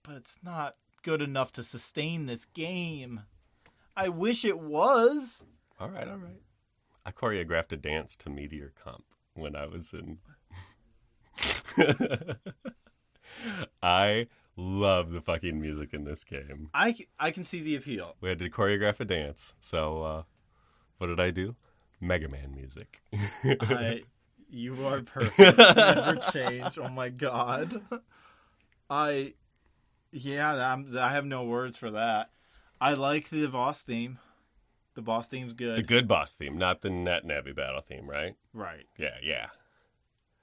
but it's not good enough to sustain this game. I wish it was. All right. I choreographed a dance to Meteor Comp when I was in... I love the fucking music in this game. I can see the appeal. We had to choreograph a dance. So, what did I do? MegaMan music. You are perfect. Never change. Oh my god. I have no words for that. I like the boss theme. The boss theme's good. The good boss theme, not the Net Nabby battle theme, right? Right. Yeah.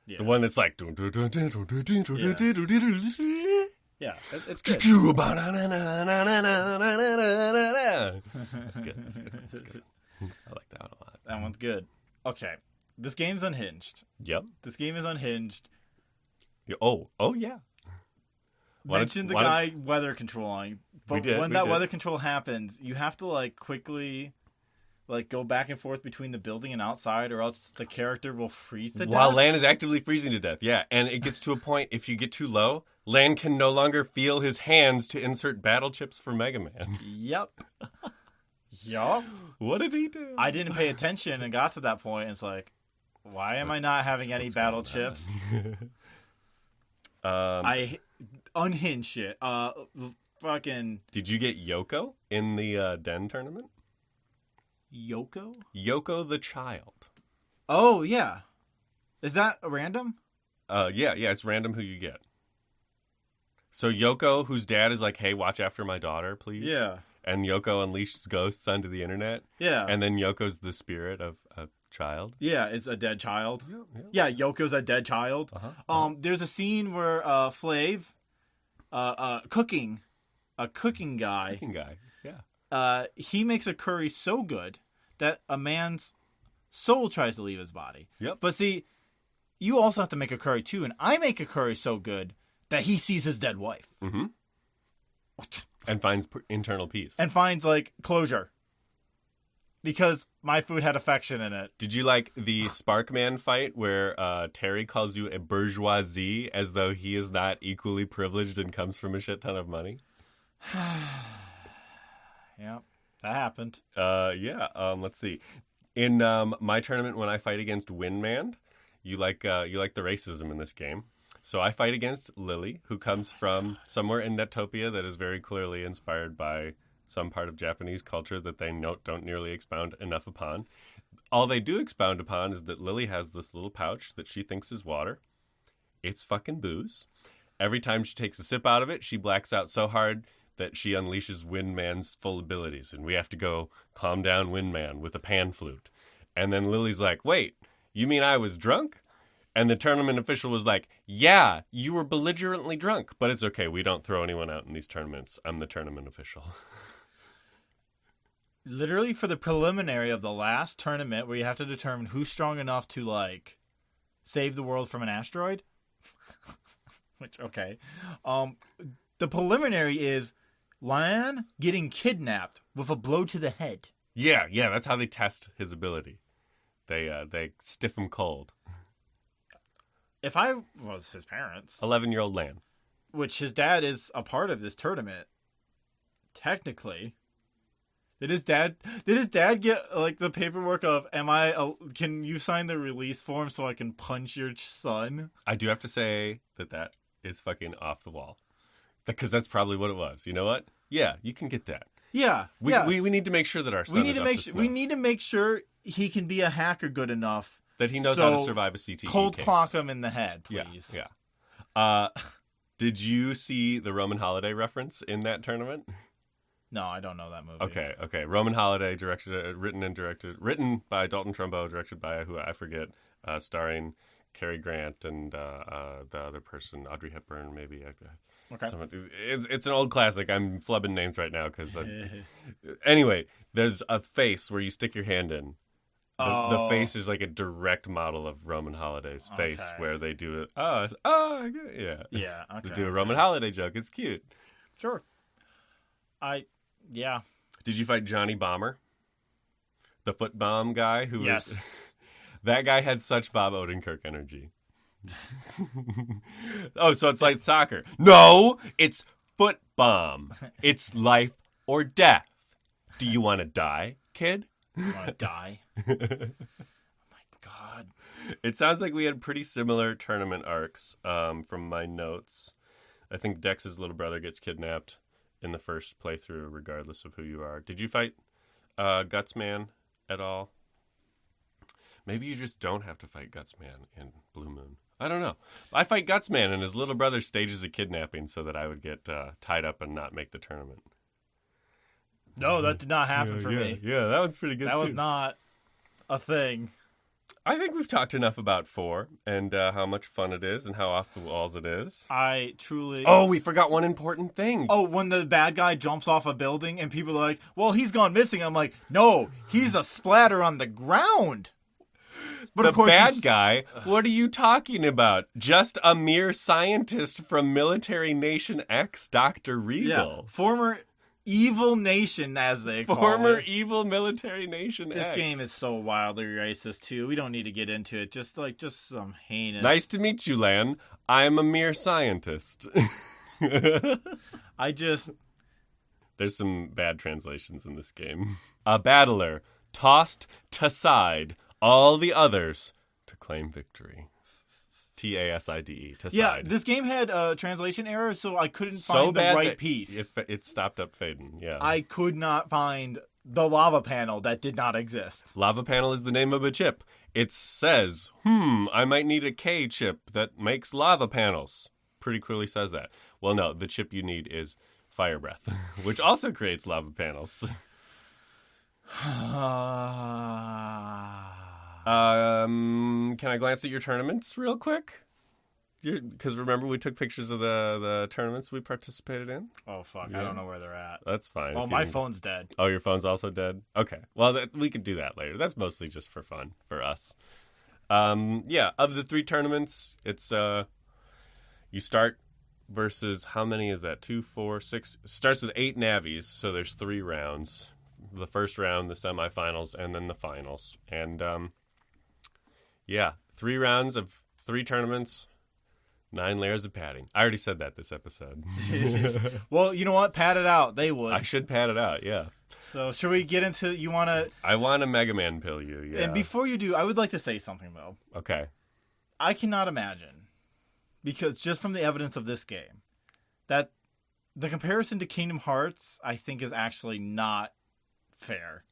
The one that's like... Yeah, it's good. It's good. I like that one a lot. That one's good. Okay. This game's unhinged. Yep. This game is unhinged. Oh yeah. Mentioned the guy weather controlling. But when that weather control happens, you have to like quickly... like, go back and forth between the building and outside, or else the character will freeze to death? While Lan is actively freezing to death, yeah. And it gets to a point, if you get too low, Lan can no longer feel his hands to insert battle chips for MegaMan. Yep. What did he do? I didn't pay attention and got to that point, and it's like, why am I not having any battle chips? I unhinged shit. Fucking... Did you get Yoko in the Den tournament? Yoko the child. Oh, yeah. Is that random? Yeah, it's random who you get. So Yoko, whose dad is like, hey, watch after my daughter, please. Yeah. And Yoko unleashes ghosts onto the internet. Yeah. And then Yoko's the spirit of a child. Yeah, it's a dead child. Yeah, Yoko's a dead child. There's a scene where Flav, a cooking guy. Yeah. He makes a curry so good that a man's soul tries to leave his body. Yep. But see, you also have to make a curry too, and I make a curry so good that he sees his dead wife. Mm-hmm. And finds internal peace. And finds, like, closure. Because my food had affection in it. Did you like the Sparkman fight where Terry calls you a bourgeoisie as though he is not equally privileged and comes from a shit ton of money? Yeah. That happened. Let's see. In my tournament, when I fight against Windman, you like the racism in this game. So I fight against Lily, who comes from somewhere in Netopia that is very clearly inspired by some part of Japanese culture that they don't nearly expound enough upon. All they do expound upon is that Lily has this little pouch that she thinks is water. It's fucking booze. Every time she takes a sip out of it, she blacks out so hard that she unleashes Windman's full abilities. And we have to go calm down Windman with a pan flute. And then Lily's like, wait, you mean I was drunk? And the tournament official was like, yeah, you were belligerently drunk. But it's okay. We don't throw anyone out in these tournaments. I'm the tournament official. Literally for the preliminary of the last tournament where you have to determine who's strong enough to, like, save the world from an asteroid. Which, okay. The preliminary is Lan getting kidnapped with a blow to the head. Yeah, that's how they test his ability. They stiff him cold. If I was his parents... 11-year-old Lan. Which his dad is a part of this tournament, technically... Did his dad get, like, the paperwork of, can you sign the release form so I can punch your son? I do have to say that is fucking off the wall. Because that's probably what it was. You know what? Yeah, you can get that. Yeah. We need to make sure that our son is up to snuff. We need to make sure he can be a hacker good enough. That he knows how to survive a CTE cold case. clock him in the head, please. Yeah. Did you see the Roman Holiday reference in that tournament? No, I don't know that movie. Okay. Roman Holiday, written by Dalton Trumbo, directed by who I forget, starring Cary Grant and the other person, Audrey Hepburn, maybe. Okay. It's an old classic. I'm flubbing names right now because. Anyway, there's a face where you stick your hand in. The face is like a direct model of Roman Holiday's face, where they do it. Yeah. Yeah. Okay. They do a Roman Holiday joke. It's cute. Sure. Yeah. Did you fight Johnny Bomber? The foot bomb guy who yes. was... That guy had such Bob Odenkirk energy. Oh, so it's like soccer. No, it's foot bomb. It's life or death. Do you want to die, kid? You want to die? Oh my God. It sounds like we had pretty similar tournament arcs from my notes. I think Dex's little brother gets kidnapped in the first playthrough, regardless of who you are. Did you fight Gutsman at all? Maybe you just don't have to fight Gutsman in Blue Moon. I don't know. I fight Gutsman, and his little brother stages a kidnapping so that I would get tied up and not make the tournament. No, that did not happen for me. Yeah, that one's pretty good, That was not a thing. I think we've talked enough about 4 and how much fun it is and how off the walls it is. I truly... Oh, we forgot one important thing. Oh, when the bad guy jumps off a building and people are like, well, he's gone missing. I'm like, no, he's a splatter on the ground. But the of course bad guy? What are you talking about? Just a mere scientist from Military Nation X, Dr. Regal. Yeah, former... Evil Nation, as they call it. Former evil Military Nation This X. game is so wildly racist, too. We don't need to get into it. Just some heinous... Nice to meet you, Lan. I'm a mere scientist. There's some bad translations in this game. A battler tossed to side all the others to claim victory. TASIDE, to yeah, side. this game had a translation error, so I couldn't find the right piece. It stopped up Faden, yeah. I could not find the lava panel that did not exist. Lava panel is the name of a chip. It says, I might need a K chip that makes lava panels. Pretty clearly says that. Well, no, the chip you need is fire breath, which also creates lava panels. Can I glance at your tournaments real quick? Because remember, we took pictures of the tournaments we participated in? Oh, fuck. Yeah. I don't know where they're at. That's fine. Well, my phone's dead. Oh, your phone's also dead? Okay. Well, we could do that later. That's mostly just for fun for us. Yeah, of the 3 tournaments, it's you start versus, how many is that? 2, 4, 6? It starts with 8 navies, so there's 3 rounds. The first round, the semifinals, and then the finals. And, yeah, 3 rounds of 3 tournaments, 9 layers of padding. I already said that this episode. Well, you know what? Pad it out. They would. I should pad it out, yeah. So, should we get into... You want to... I want to MegaMan pill you, yeah. And before you do, I would like to say something, though. Okay. I cannot imagine because just from the evidence of this game, that the comparison to Kingdom Hearts, I think, is actually not fair.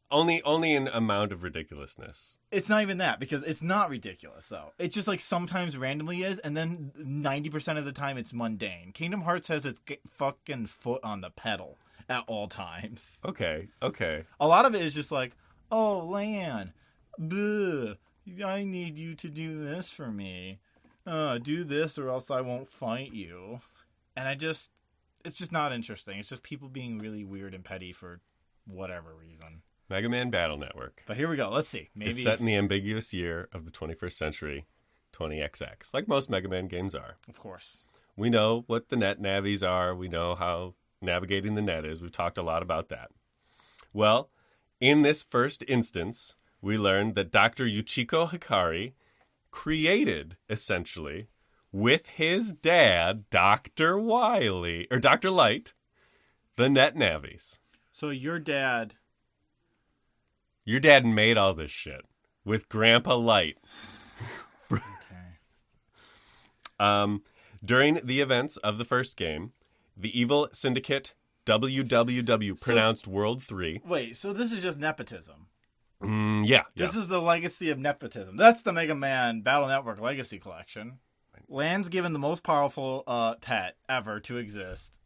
Only an amount of ridiculousness. It's not even that, because it's not ridiculous, though. It's just like sometimes randomly is, and then 90% of the time it's mundane. Kingdom Hearts has its fucking foot on the pedal at all times. Okay. A lot of it is just like, oh, Lan, bleh, I need you to do this for me. Do this or else I won't fight you. And it's just not interesting. It's just people being really weird and petty for whatever reason. MegaMan BattleNetwork. But here we go. Let's see. Maybe it's set in the ambiguous year of the 21st century, 20XX, like most Mega Man games are. Of course. We know what the net navies are. We know how navigating the net is. We've talked a lot about that. Well, in this first instance, we learned that Dr. Yuchiko Hikari created, essentially, with his dad, Dr. Wily, or Dr. Light, the net navies. So your dad made all this shit with Grandpa Light. Okay. During the events of the first game, the evil syndicate WWW, pronounced World 3. Wait, so this is just nepotism? Yeah. This is the legacy of nepotism. That's the Mega Man BattleNetwork Legacy Collection. Lan's given the most powerful pet ever to exist.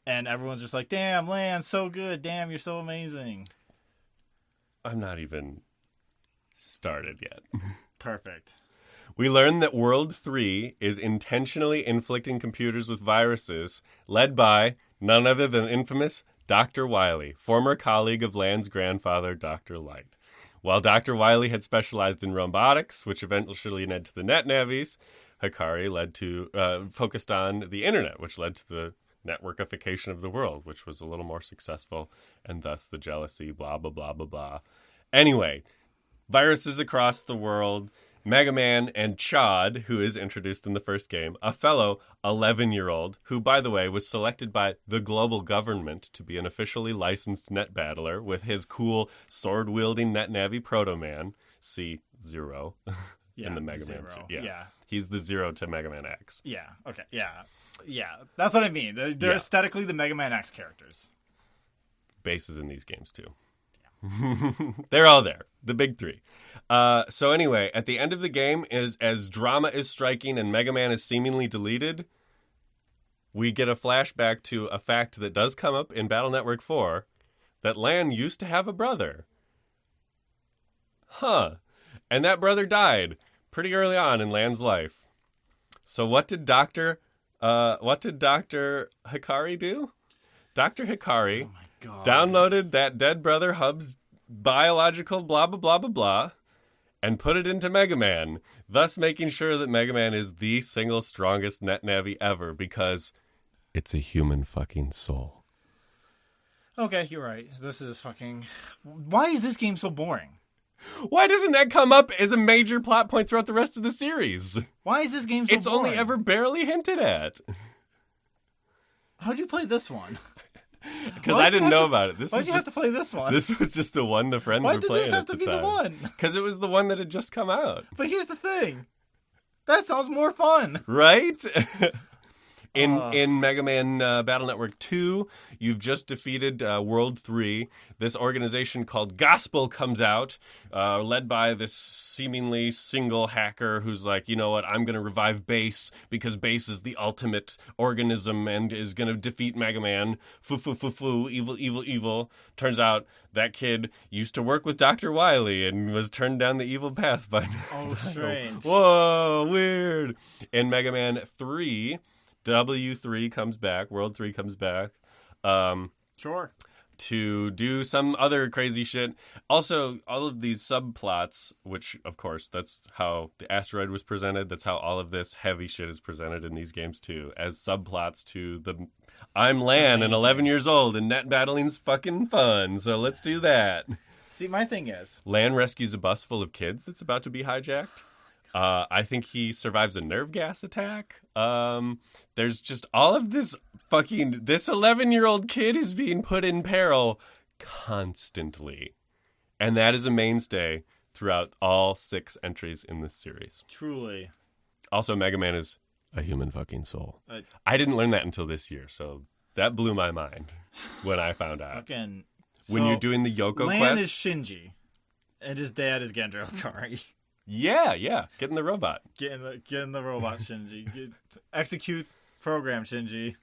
And everyone's just like, damn, Lan, so good. Damn, you're so amazing. I'm not even started yet. Perfect. We learn that World 3 is intentionally inflicting computers with viruses, led by none other than infamous Dr. Wily, former colleague of Lan's grandfather, Dr. Light. While Dr. Wily had specialized in robotics, which eventually led to the net navies, Hikari focused on the internet, which led to the networkification of the world, which was a little more successful, and thus the jealousy, blah, blah, blah, blah, blah. Anyway, viruses across the world, Mega Man and Chad, who is introduced in the first game, a fellow 11-year-old, who, by the way, was selected by the global government to be an officially licensed net battler with his cool sword-wielding net navi Proto-Man, see Zero, in the Mega Man suit. Yeah. He's the Zero to Mega Man X. Yeah, okay, yeah. That's what I mean. They're aesthetically the Mega Man X characters. Bass is in these games, too. They're all there, the big three. So anyway, at the end of the game, as drama is striking and Mega Man is seemingly deleted, we get a flashback to a fact that does come up in BattleNetwork 4, that Lan used to have a brother. And that brother died pretty early on in Lan's life. So what did Dr. Hikari do? Dr. Hikari downloaded that dead brother Hub's biological blah, blah, blah, blah, blah, and put it into Mega Man, thus making sure that Mega Man is the single strongest net navi ever, because it's a human fucking soul. Okay, you're right. This is fucking... Why is this game so boring? Why doesn't that come up as a major plot point throughout the rest of the series? Why is this game so boring? It's only ever barely hinted at. How'd you play this one? Because I didn't know about it. Why'd you have to play this one? This was just the one the friends were playing at the time. Why did this have to be the one? Because it was the one that had just come out. But here's the thing. That sounds more fun. Right? In Mega Man BattleNetwork 2, you've just defeated World 3. This organization called Gospel comes out, led by this seemingly single hacker who's like, you know what, I'm going to revive Bass because Bass is the ultimate organism and is going to defeat Mega Man. Evil, evil, evil. Turns out that kid used to work with Dr. Wily and was turned down the evil path by... Oh, strange. Whoa, weird. In Mega Man 3... W3 comes back, World 3 comes back. Sure. To do some other crazy shit. Also, all of these subplots, which, of course, that's how the asteroid was presented. That's how all of this heavy shit is presented in these games, too. As subplots to the... I'm Lan and 11 years old and net battling's fucking fun, so let's do that. See, my thing is... Lan rescues a bus full of kids that's about to be hijacked. I think he survives a nerve gas attack. There's just all of this fucking... This 11-year-old kid is being put in peril constantly. And that is a mainstay throughout all 6 entries in this series. Truly. Also, MegaMan is a human fucking soul. I didn't learn that until this year, so that blew my mind when I found out. Fucking... When you're doing the Yoko Lan quest. is Shinji, and his dad is Gendro Kari. Yeah. Get in the robot. Get in the robot, Shinji. Execute program, Shinji.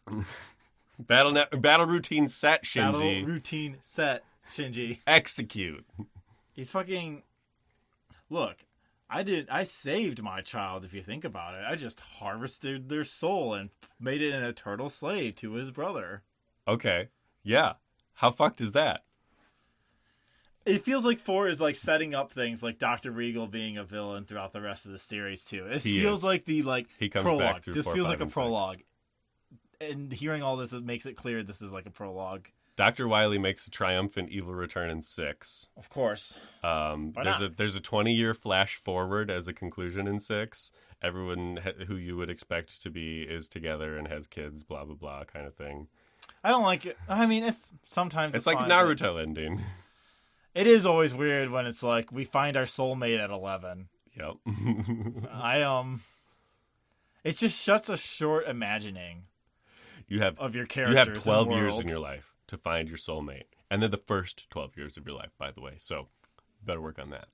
Battle routine set, Shinji. Battle routine set, Shinji. Execute. He's fucking... Look, I saved my child, if you think about it. I just harvested their soul and made it an eternal slave to his brother. Okay. Yeah. How fucked is that? It feels like 4 is like setting up things like Dr. Regal being a villain throughout the rest of the series too. It feels like the he comes prologue. Back through this 4, feels 5, like a and prologue. 6. And hearing all this, it makes it clear this is like a prologue. Dr. Wily makes a triumphant evil return in 6. Of course. There's a 20-year flash forward as a conclusion in 6. Everyone who you would expect to be is together and has kids, blah blah blah, kind of thing. I don't like it. I mean, sometimes it's like fine, Naruto ending. It is always weird when it's like we find our soulmate at 11. Yep. It's just such a short imagining. Of your characters. You have 12 years in your life to find your soulmate, and they're the first 12 years of your life, by the way. So, better work on that.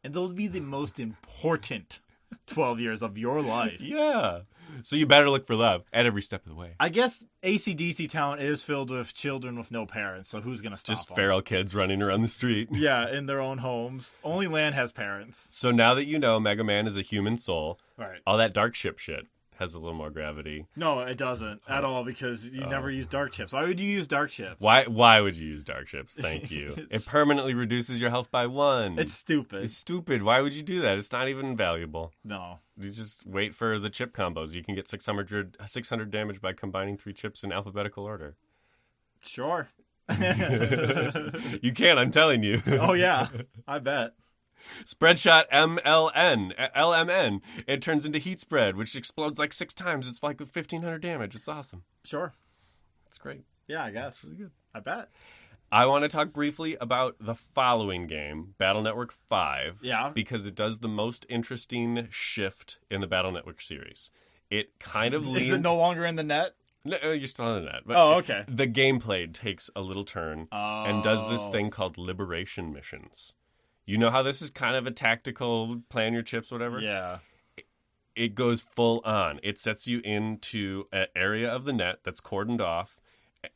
And those be the most important 12 years of your life. Yeah. So you better look for love at every step of the way. I guess AC/DC Town is filled with children with no parents, so who's going to stop them? Just feral kids running around the street. Yeah, in their own homes. Only Lan has parents. So now that you know MegaMan is a human soul, right. All that dark ship shit has a little more gravity. No, it doesn't at all, because you never use dark chips. Why would you use dark chips? Why would you use dark chips? Thank you. It permanently reduces your health by 1. It's stupid. It's stupid. Why would you do that? It's not even valuable. No. You just wait for the chip combos. You can get 600 damage by combining 3 chips in alphabetical order. Sure. You can, I'm telling you. Oh, yeah. I bet. Spreadshot LMN. It turns into heat spread, which explodes like 6 times. It's like 1,500 damage. It's awesome. Sure. It's great. Yeah, I guess. It's really good. I bet. I want to talk briefly about the following game, BattleNetwork 5. Yeah. Because it does the most interesting shift in the BattleNetwork series. It kind of leans... Is it no longer in the net? No, you're still in the net. But okay. The gameplay takes a little turn and does this thing called liberation missions. You know how this is kind of a tactical, plan your chips, whatever? Yeah. It goes full on. It sets you into an area of the net that's cordoned off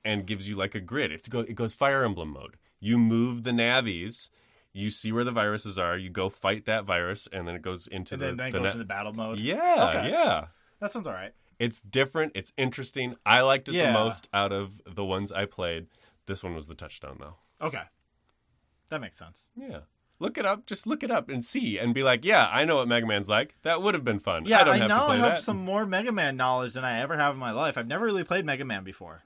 and gives you like a grid. It goes Fire Emblem mode. You move the navies, you see where the viruses are, you go fight that virus, and then it goes into and then it goes into battle mode? Yeah, okay. Yeah. That sounds all right. It's different. It's interesting. I liked it the most out of the ones I played. This one was the touchstone, though. Okay. That makes sense. Yeah. Look it up. Just look it up and see and be like, yeah, I know what MegaMan's like. That would have been fun. Yeah, I don't have to play have that. some more MegaMan knowledge than I ever have in my life. I've never really played MegaMan before.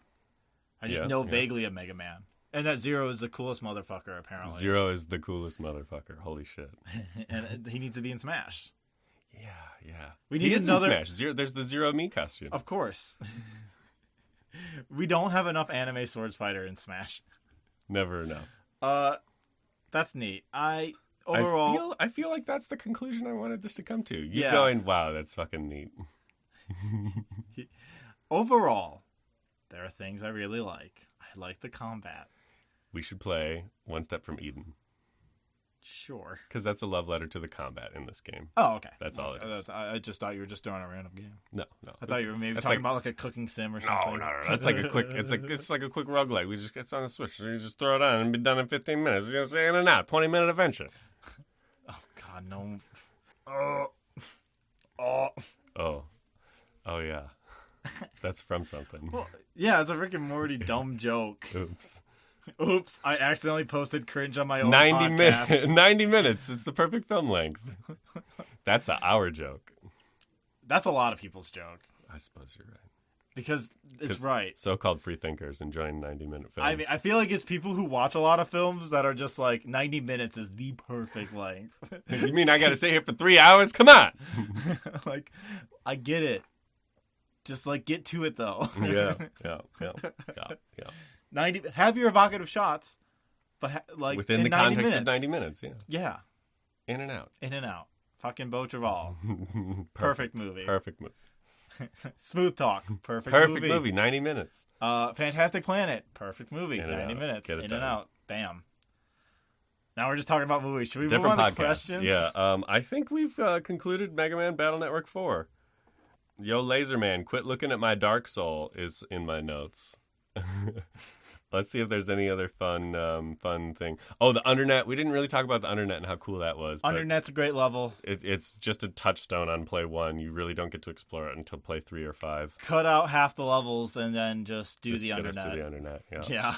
I just know vaguely of MegaMan. And that Zero is the coolest motherfucker, apparently. Zero is the coolest motherfucker. Holy shit. And he needs to be in Smash. Yeah. We need another... in Smash. There's the Zero Me costume. Of course. We don't have enough anime swords fighter in Smash. Never enough. That's neat. I feel like that's the conclusion I wanted this to come to. You going, wow, that's fucking neat. Overall, there are things I really like. I like the combat. We should play One Step from Eden. Sure. Because that's a love letter to the combat in this game. Oh, okay. That's all it is. I just thought you were just throwing a random game. No. I thought you were maybe talking about like a cooking sim or something. No. That's like a quick. It's like a quick roguelike. It's on the Switch. So you just throw it on and be done in 15 minutes. You're gonna say in and out. 20-minute adventure. Oh God, no. Oh yeah. That's from something. Well, yeah, it's a Rick and Morty dumb joke. Oops, I accidentally posted cringe on my own 90 minutes. It's the perfect film length. That's our joke. That's a lot of people's joke. I suppose you're right. Because it's right. So-called free thinkers enjoying 90-minute films. I mean, I feel like it's people who watch a lot of films that are just like, 90 minutes is the perfect length. You mean I gotta stay here for 3 hours? Come on! Like, I get it. Just like, get to it though. Yeah. 90. Have your evocative shots, but like within the 90 context minutes. of 90 minutes. Yeah. In and out. Fucking Botraval. Perfect movie. Perfect movie. Smooth Talk. Perfect movie. 90 minutes. Fantastic Planet. Perfect movie. 90 minutes. In and out. Bam. Now we're just talking about movies. Should we move on to questions? Yeah. I think we've concluded MegaMan BattleNetwork 4. Yo, Laserman, quit looking at my Dark Soul is in my notes. Let's see if there's any other fun thing. Oh, the Undernet. We didn't really talk about the Undernet and how cool that was. Undernet's a great level. It's just a touchstone on play 1. You really don't get to explore it until play 3 or 5. Cut out half the levels and then just do the Undernet. Us to the Undernet, yeah.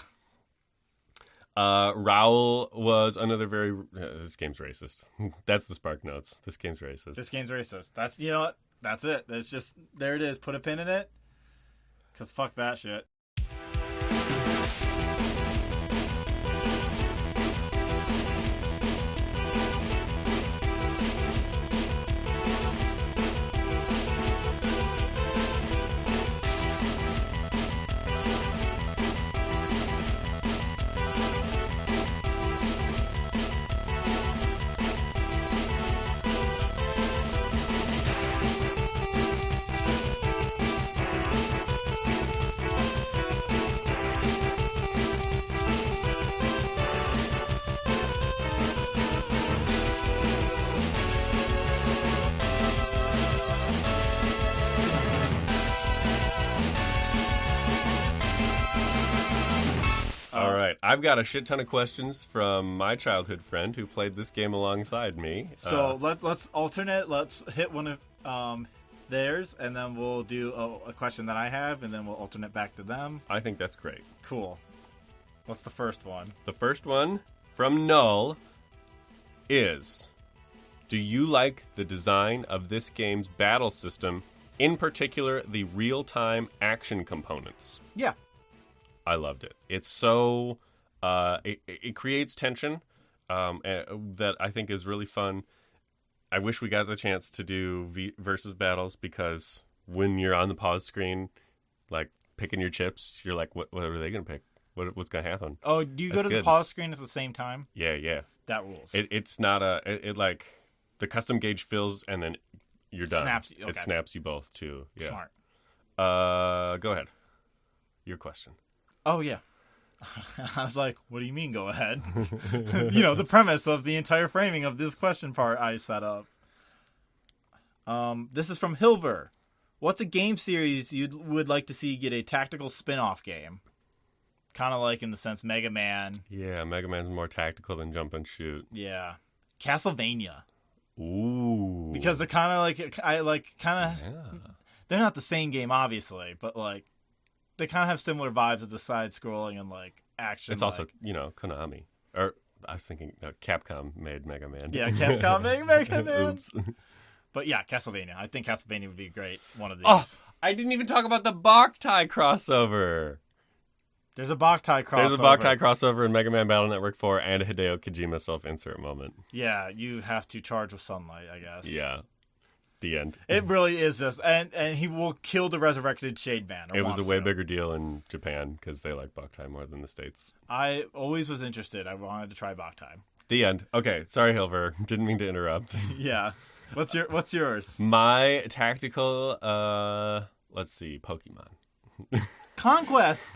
Raoul was another very... this game's racist. That's the Spark Notes. This game's racist. This game's racist. That's, you know what? That's it. It's just, there it is. Put a pin in it. Because fuck that shit. I've got a shit ton of questions from my childhood friend who played this game alongside me. So let's alternate. Let's hit one of theirs, and then we'll do a question that I have, and then we'll alternate back to them. I think that's great. Cool. What's the first one? The first one from Null is, do you like the design of this game's battle system, in particular the real-time action components? Yeah. I loved it. It's so... it creates tension that I think is really fun. I wish we got the chance to do versus battles, because when you're on the pause screen, like picking your chips, you're like, what are they going to pick? What's going to happen? Oh, do you go to the pause screen at the same time? Yeah. That rules. It's not it like the custom gauge fills and then you're done. Okay. It snaps you both too. Yeah. Smart. Go ahead. Your question. Oh, yeah. I was like, what do you mean, go ahead? The premise of the entire framing of this question part I set up. This is from Hilver. What's a game series you would like to see get a tactical spin-off game? Kind of like in the sense Mega Man. Yeah, Mega Man's more tactical than jump and shoot. Yeah. Castlevania. Ooh. Because they're kind of they're not the same game, obviously, but like, they kind of have similar vibes of the side-scrolling and, like, action. It's also, Konami. Or, I was thinking, Capcom made Mega Man. Yeah, Capcom made Mega Man. Oops. But, yeah, Castlevania. I think Castlevania would be great. One of these. Oh, I didn't even talk about the Boktai crossover. There's a Boktai crossover. There's a Boktai crossover in Mega Man BattleNetwork 4 and a Hideo Kojima self-insert moment. Yeah, you have to charge with sunlight, I guess. Yeah. The end. It really is just, and he will kill the resurrected Shade Man. It was a way bigger deal in Japan because they like Boktai more than the States. I always was interested. I wanted to try Boktai. The end. Okay, sorry, Hilver. Didn't mean to interrupt. Yeah. What's yours? My tactical, let's see, Pokemon. Conquest.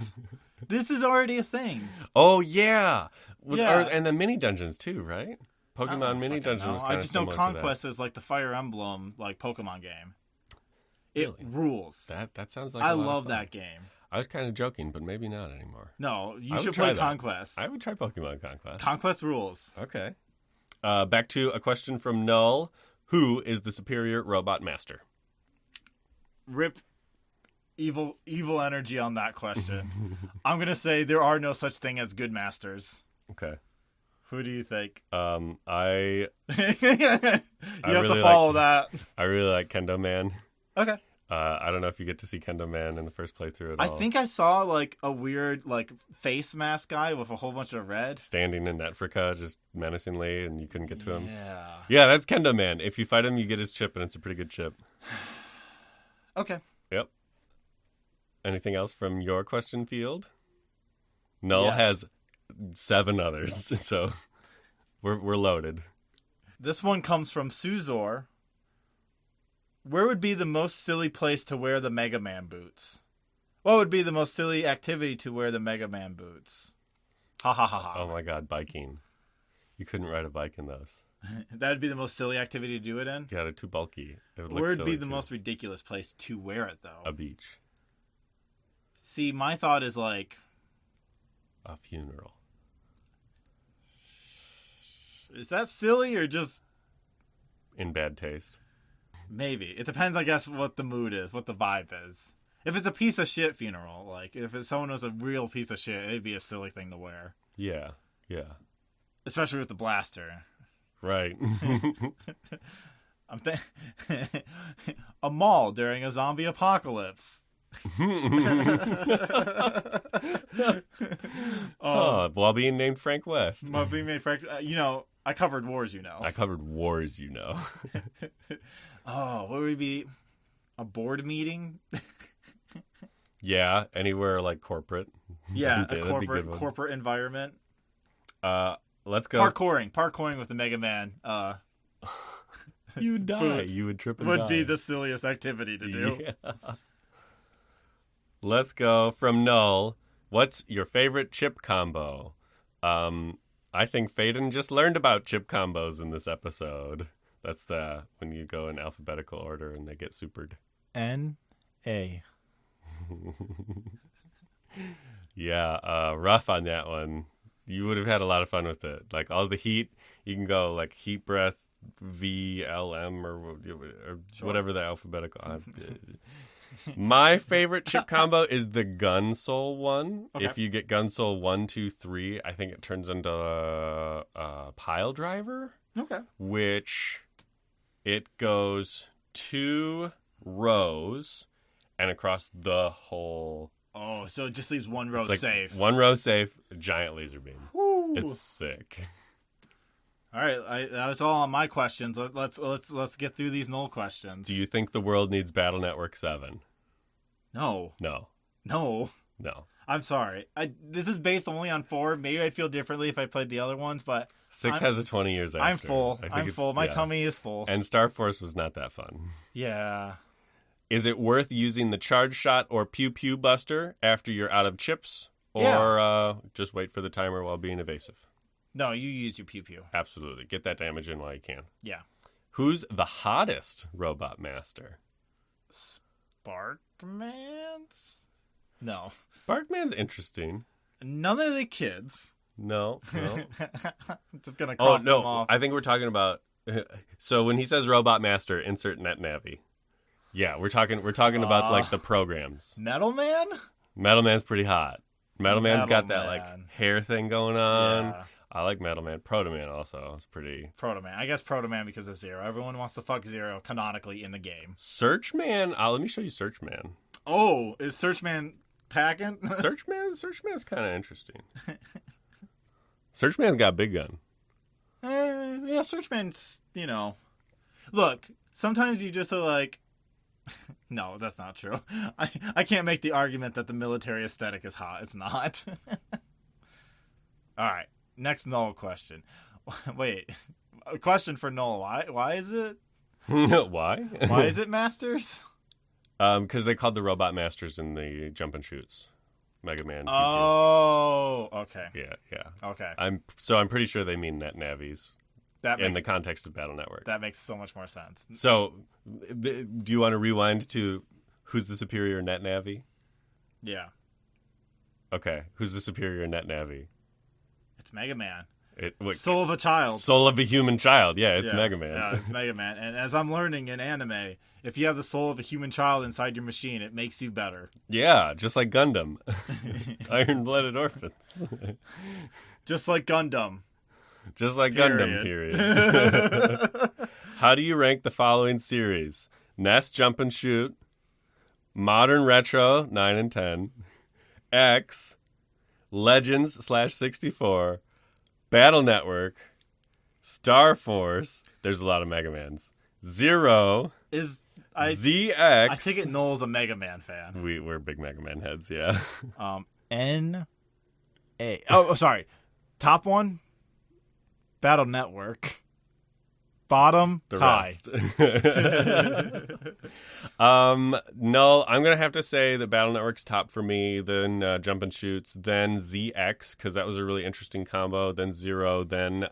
This is already a thing. Oh yeah. Yeah. And the mini dungeons too, right? Pokemon mini dungeon was kind of similar. I just know Conquest is like the Fire Emblem like Pokemon game. It rules. That sounds like I love that game. I was kind of joking, but maybe not anymore. No, you should play Conquest. I would try Pokemon Conquest. Conquest rules. Okay. Back to a question from Null. Who is the superior robot master? Rip evil energy on that question. I'm going to say there are no such thing as good masters. Okay. Who do you think? You have to follow that. I really like Kendo Man. Okay. I don't know if you get to see Kendo Man in the first playthrough at all. I think I saw like a weird like face mask guy with a whole bunch of red standing in Africa just menacingly, and you couldn't get to him. Yeah, that's Kendo Man. If you fight him, you get his chip, and it's a pretty good chip. Okay. Yep. Anything else from your question field? Null has 7 others, so we're loaded. This one comes from Suzor. Where would be the most silly place to wear the MegaMan boots? What would be the most silly activity to wear the MegaMan boots? Ha ha ha ha. Oh my god, biking. You couldn't ride a bike in those. That would be the most silly activity to do it in? Yeah, they're too bulky. Where would be the most ridiculous place to wear it, though? A beach. See, my thought is like... A funeral. Is that silly or just... In bad taste? Maybe. It depends, I guess, what the mood is, what the vibe is. If it's a piece of shit funeral, like, if someone was a real piece of shit, it'd be a silly thing to wear. Yeah, yeah. Especially with the blaster. Right. A mall during a zombie apocalypse. While being named Frank West. While being named Frank, I covered wars, I covered wars, what would it be? A board meeting? Yeah, anywhere like corporate. Yeah, a corporate environment. Let's go. Parkouring with the MegaMan. You would die. Boots You would trip and would die. be the silliest activity to do. Yeah. Let's go from Null. What's your favorite chip combo? I think Faden just learned about chip combos in this episode. That's when you go in alphabetical order and they get supered. N-A. Yeah, rough on that one. You would have had a lot of fun with it. Like all the heat, you can go like heat breath, VLM or whatever the alphabetical. My favorite chip combo is the gun soul one. Okay. If you get gun soul 1, 2, 3, I think it turns into a pile driver. Okay. Which it goes 2 rows and across the whole. Oh, so it just leaves one row safe. One row safe, giant laser beam. Woo. It's sick. All right, that was all on my questions. Let's get through these null questions. Do you think the world needs BattleNetwork 7? No. I'm sorry. This is based only on 4. Maybe I'd feel differently if I played the other ones, but 6 has a 20 years after. I'm full. My tummy is full. And Star Force was not that fun. Yeah. Is it worth using the charge shot or pew pew buster after you're out of chips, or just wait for the timer while being evasive? No, you use your pew pew. Absolutely. Get that damage in while you can. Yeah. Who's the hottest robot master? Sparkman's? No. Sparkman's interesting. None of the kids. No. I'm just going to cross them off. I think we're talking about... So when he says robot master, insert NetNavi. Yeah, we're talking about like the programs. Metal Man? Metal Man's pretty hot. Metal Man's got that like hair thing going on. Yeah. I like Metal Man. Proto Man also. It's pretty... Proto Man. I guess Proto Man because of Zero. Everyone wants to fuck Zero canonically in the game. Search Man? Let me show you Search Man. Oh, is Search Man packing? Search Man's kind of interesting. Search Man's got big gun. Yeah, Search Man's, Look, sometimes you just are like... No, that's not true. I can't make the argument that the military aesthetic is hot. It's not. All right. Next null question. Wait. A question for null. Why is it? Why? Why is it masters? Because they called the robot masters in the jump and shoots. MegaMan. Oh, okay. Yeah. Okay. I'm pretty sure they mean NetNavis. In the context of BattleNetwork. That makes so much more sense. So, do you want to rewind to who's the superior NetNavi? Yeah. Okay. Who's the superior NetNavi? It's MegaMan. Soul of a child. Soul of a human child. Yeah, it's MegaMan. Yeah, it's MegaMan. And as I'm learning in anime, if you have the soul of a human child inside your machine, it makes you better. Yeah, just like Gundam. Iron-blooded orphans. Just like Gundam. Just like Gundam, period. How do you rank the following series? NES Jump and Shoot, Modern Retro, 9 and 10, X, Legends/64, BattleNetwork, Star Force, there's a lot of MegaMans, Zero, ZX. I take it Noel's a MegaMan fan. We're big MegaMan heads, yeah. N-A. Oh, sorry. Top one? BattleNetwork. Bottom the tie. rest. No, I'm going to have to say that BattleNetwork's top for me, then Jump and Shoots, then ZX, because that was a really interesting combo, then Zero, then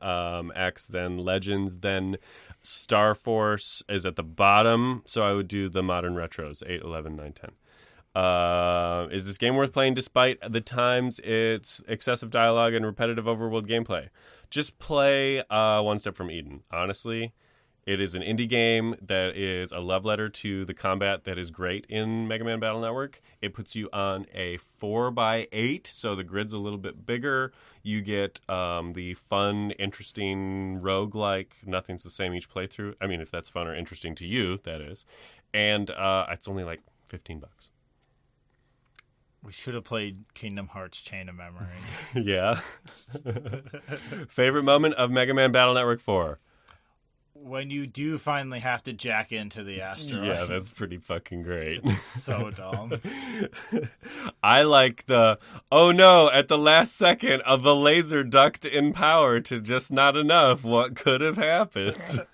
X, then Legends, then Star Force is at the bottom, so I would do the modern retros, 8, 11, 9, 10. Is this game worth playing despite the times its excessive dialogue and repetitive overworld gameplay? Just play One Step from Eden. Honestly, it is an indie game that is a love letter to the combat that is great in MegaMan BattleNetwork. It puts you on a 4x8, so the grid's a little bit bigger. You get the fun, interesting roguelike. Nothing's the same each playthrough. I mean, if that's fun or interesting to you, that is. And it's only like $15. We should have played Kingdom Hearts Chain of Memory. Yeah. Favorite moment of MegaMan BattleNetwork 4? When you do finally have to jack into the asteroid. Yeah, that's pretty fucking great. So dumb. I like the, oh no, at the last second of the laser duct in power to just not enough. What could have happened?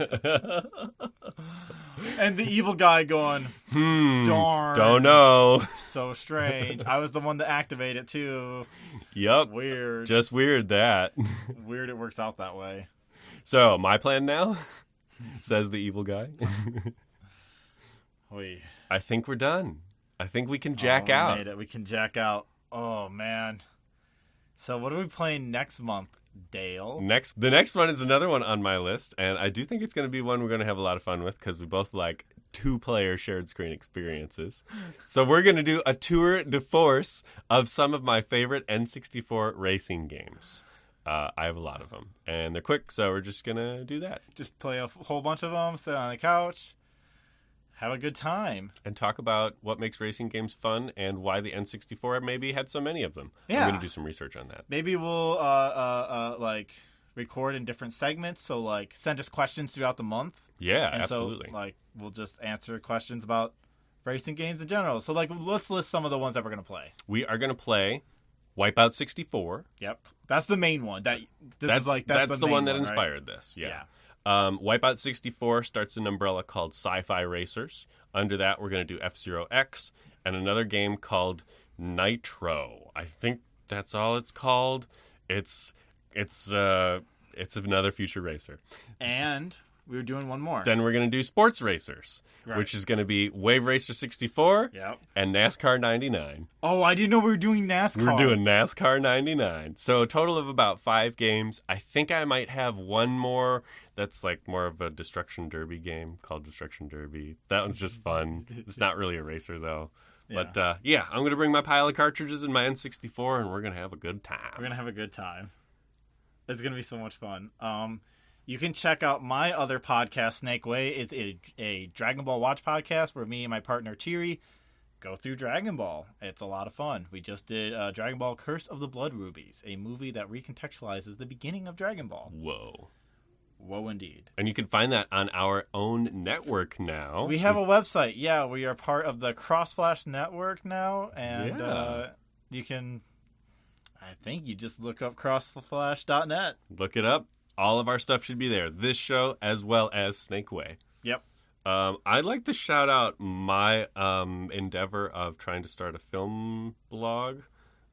And the evil guy going, darn. Don't know. So strange. I was the one to activate it too. Yep. Weird. Just weird that. Weird it works out that way. So, my plan now? Says the evil guy. I think we're done. I think we can jack out. Made it. We can jack out. Oh, man. So what are we playing next month, Dale? The next one is another one on my list, and I do think it's going to be one we're going to have a lot of fun with because we both like two-player shared screen experiences. So we're going to do a tour de force of some of my favorite N64 racing games. I have a lot of them, and they're quick, so we're just going to do that. Just play a whole bunch of them, sit on the couch, have a good time. And talk about what makes racing games fun and why the N64 maybe had so many of them. Yeah. I'm going to do some research on that. Maybe we'll, like, record in different segments, so, like, send us questions throughout the month. Yeah, and absolutely. So, like, we'll just answer questions about racing games in general. So, like, let's list some of the ones that we're going to play. We are going to play Wipeout 64. Yep. That's the main one. That's the one that inspired right? this. Yeah. Wipeout 64 starts an umbrella called Sci-Fi Racers. Under that, we're going to do F-Zero X and another game called Nitro. I think that's all it's called. It's another future racer. And we were doing one more. Then we're going to do Sports Racers, which is going to be WaveRacer 64 and NASCAR 99. Oh, I didn't know we were doing NASCAR. We're doing NASCAR 99. So a total of about 5 games. I think I might have one more that's like more of a Destruction Derby game called Destruction Derby. That one's just fun. It's not really a racer, though. Yeah. But, I'm going to bring my pile of cartridges in my N64, and we're going to have a good time. We're going to have a good time. It's going to be so much fun. You can check out my other podcast, Snake Way. It's a Dragon Ball Watch podcast where me and my partner, Cheery, go through Dragon Ball. It's a lot of fun. We just did Dragon Ball Curse of the Blood Rubies, a movie that recontextualizes the beginning of Dragon Ball. Whoa. Whoa, indeed. And you can find that on our own network now. We have a website. Yeah, we are part of the Crossflash network now. And you can, I think you just look up crossflash.net. Look it up. All of our stuff should be there. This show as well as Snake Way. Yep. I'd like to shout out my endeavor of trying to start a film blog.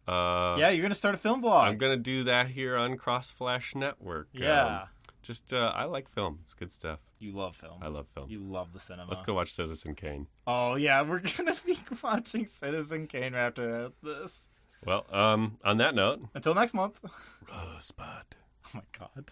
Yeah, you're going to start a film blog. I'm going to do that here on Crossflash Network. Yeah. I like film. It's good stuff. You love film. I love film. You love the cinema. Let's go watch Citizen Kane. Oh, yeah. We're going to be watching Citizen Kane after this. Well, on that note. Until next month. Rosebud. Oh, my God.